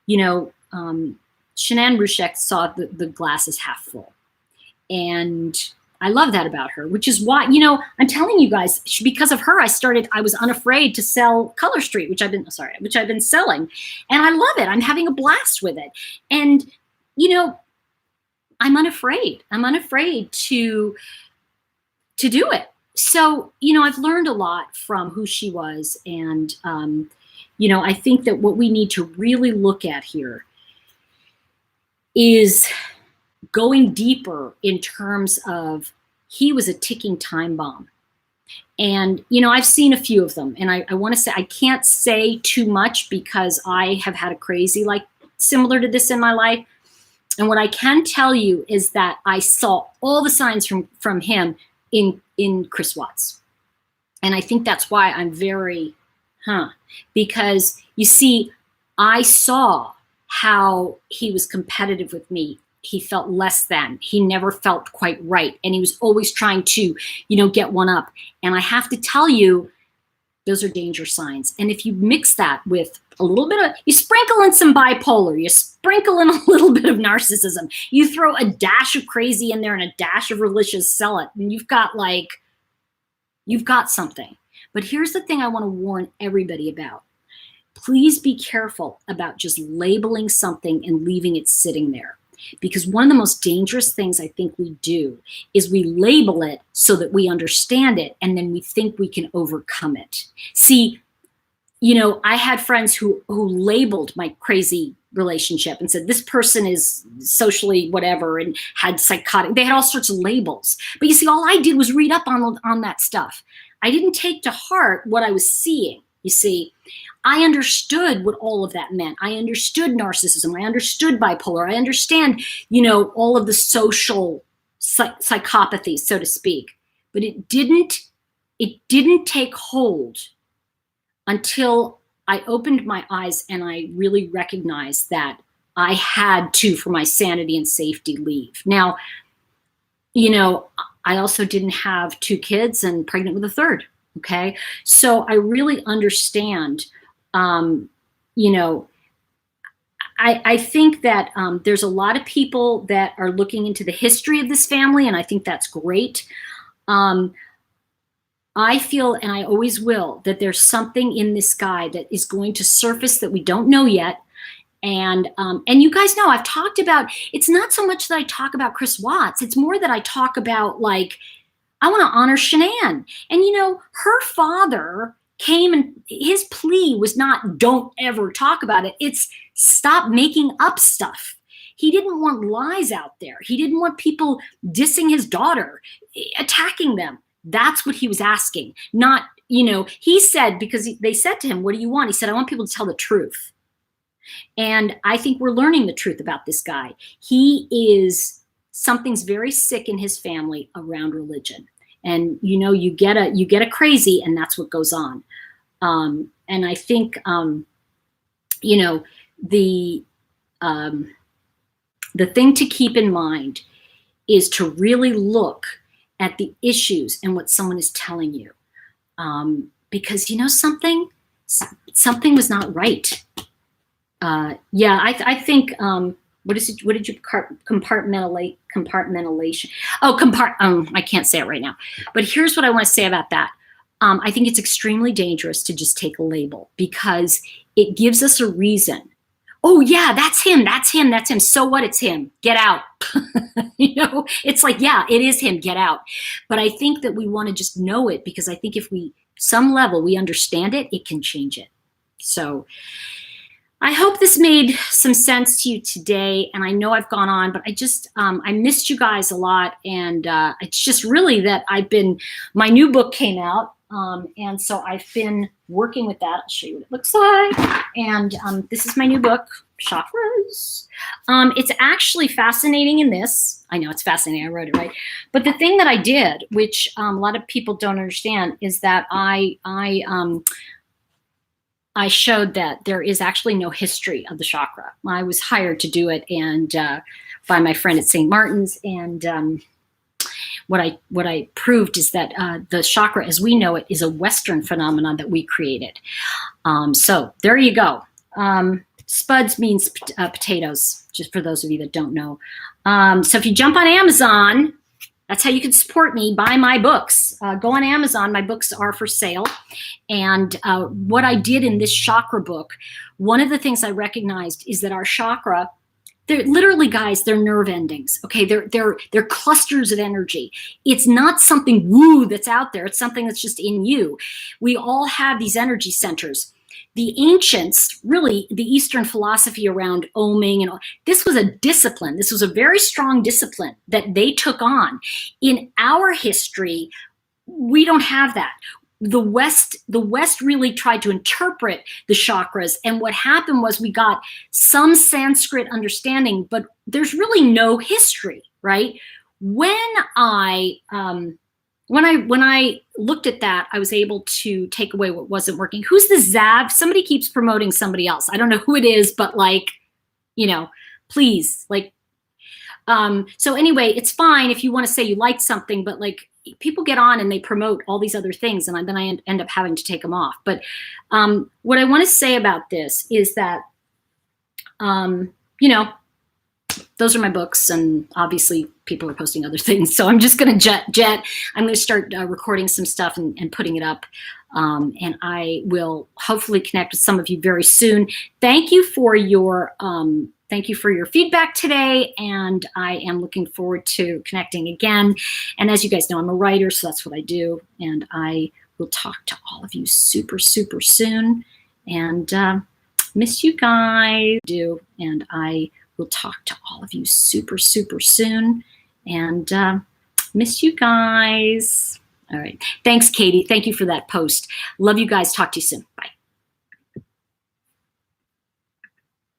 Shanann Rushek saw the glass as half full. And I love that about her, which is why, I'm telling you guys, because of her, I was unafraid to sell Color Street, which I've been selling. And I love it. I'm having a blast with it. And, I'm unafraid. I'm unafraid to do it. So, I've learned a lot from who she was. And, I think that what we need to really look at here is going deeper in terms of, he was a ticking time bomb. And, I've seen a few of them. And I want to say, I can't say too much because I have had a crazy, similar to this in my life. And what I can tell you is that I saw all the signs from him in Chris Watts. And I think that's why I'm very, because you see, I saw how he was competitive with me. he felt less than. He never felt quite right. And he was always trying to, get one up. And I have to tell you, those are danger signs. And if you mix that with a little bit of, you sprinkle in some bipolar, you sprinkle in a little bit of narcissism, you throw a dash of crazy in there and a dash of religious zealot, and you've got something. But here's the thing I want to warn everybody about. Please be careful about just labeling something and leaving it sitting there. Because one of the most dangerous things I think we do is we label it so that we understand it, and then we think we can overcome it. See, I had friends who labeled my crazy relationship and said, this person is socially whatever, and had psychotic, they had all sorts of labels. But you see, all I did was read up on that stuff. I didn't take to heart what I was seeing. You see, I understood what all of that meant. I understood narcissism. I understood bipolar. I understand, all of the social psychopathy, so to speak. But it didn't take hold until I opened my eyes and I really recognized that I had to, for my sanity and safety, leave. Now, I also didn't have 2 kids and pregnant with a third. Okay. So I really understand, I think that there's a lot of people that are looking into the history of this family, and I think that's great. I feel, and I always will, that there's something in this guy that is going to surface that we don't know yet. And you guys know, I've talked about, it's not so much that I talk about Chris Watts. It's more that I talk about, I want to honor Shanann. And, her father came, and his plea was not, don't ever talk about it. It's stop making up stuff. He didn't want lies out there. He didn't want people dissing his daughter, attacking them. That's what he was asking. Not, he said, because they said to him, what do you want? He said, I want people to tell the truth. And I think we're learning the truth about this guy. Something's very sick in his family around religion. And, you get a crazy, and that's what goes on. And I think, the thing to keep in mind is to really look at the issues and what someone is telling you. Because something was not right. I think, what did you compartmentalization? I can't say it right now, but here's what I want to say about that. I think it's extremely dangerous to just take a label, because it gives us a reason. Oh yeah, that's him. So what? It's him. Get out. It's like, yeah, it is him. Get out. But I think that we want to just know it, because I think if some level we understand it, it can change it. So I hope this made some sense to you today. And I know I've gone on, but I just, I missed you guys a lot. And it's just really that my new book came out. And so I've been working with that. I'll show you what it looks like. And this is my new book, Chakras. It's actually fascinating in this. I know it's fascinating. I wrote it, right? But the thing that I did, which a lot of people don't understand, is that I showed that there is actually no history of the chakra. I was hired to do it, and by my friend at St. Martin's, and what I proved is that the chakra as we know it is a Western phenomenon that we created. So there you go. Spuds means potatoes, just for those of you that don't know. So if you jump on Amazon, that's how you can support me. Buy my books. Go on Amazon. My books are for sale. And what I did in this chakra book, one of the things I recognized is that our chakra, they're literally, guys, they're nerve endings. Okay, they're clusters of energy. It's not something woo that's out there. It's something that's just in you. We all have these energy centers. The ancients, really, the Eastern philosophy around oming and all, this was a discipline. This was a very strong discipline that they took on. In our history, we don't have that. The West really tried to interpret the chakras, and what happened was we got some Sanskrit understanding, but there's really no history, right? When I looked at that, I was able to take away what wasn't working. Who's the Zav? Somebody keeps promoting somebody else. I don't know who it is, but please, So anyway, it's fine if you want to say you liked something, but like people get on and they promote all these other things, and then I end up having to take them off. But what I want to say about this is that, you know, those are my books, and obviously people are posting other things. So I'm just going to jet. I'm going to start recording some stuff and putting it up. And I will hopefully connect with some of you very soon. Thank you for your feedback today, and I am looking forward to connecting again. And as you guys know, I'm a writer, so that's what I do. And I will talk to all of you super, super soon. And miss you guys. And I will talk to all of you super, super soon. And miss you guys. All right. Thanks, Katie. Thank you for that post. Love you guys. Talk to you soon.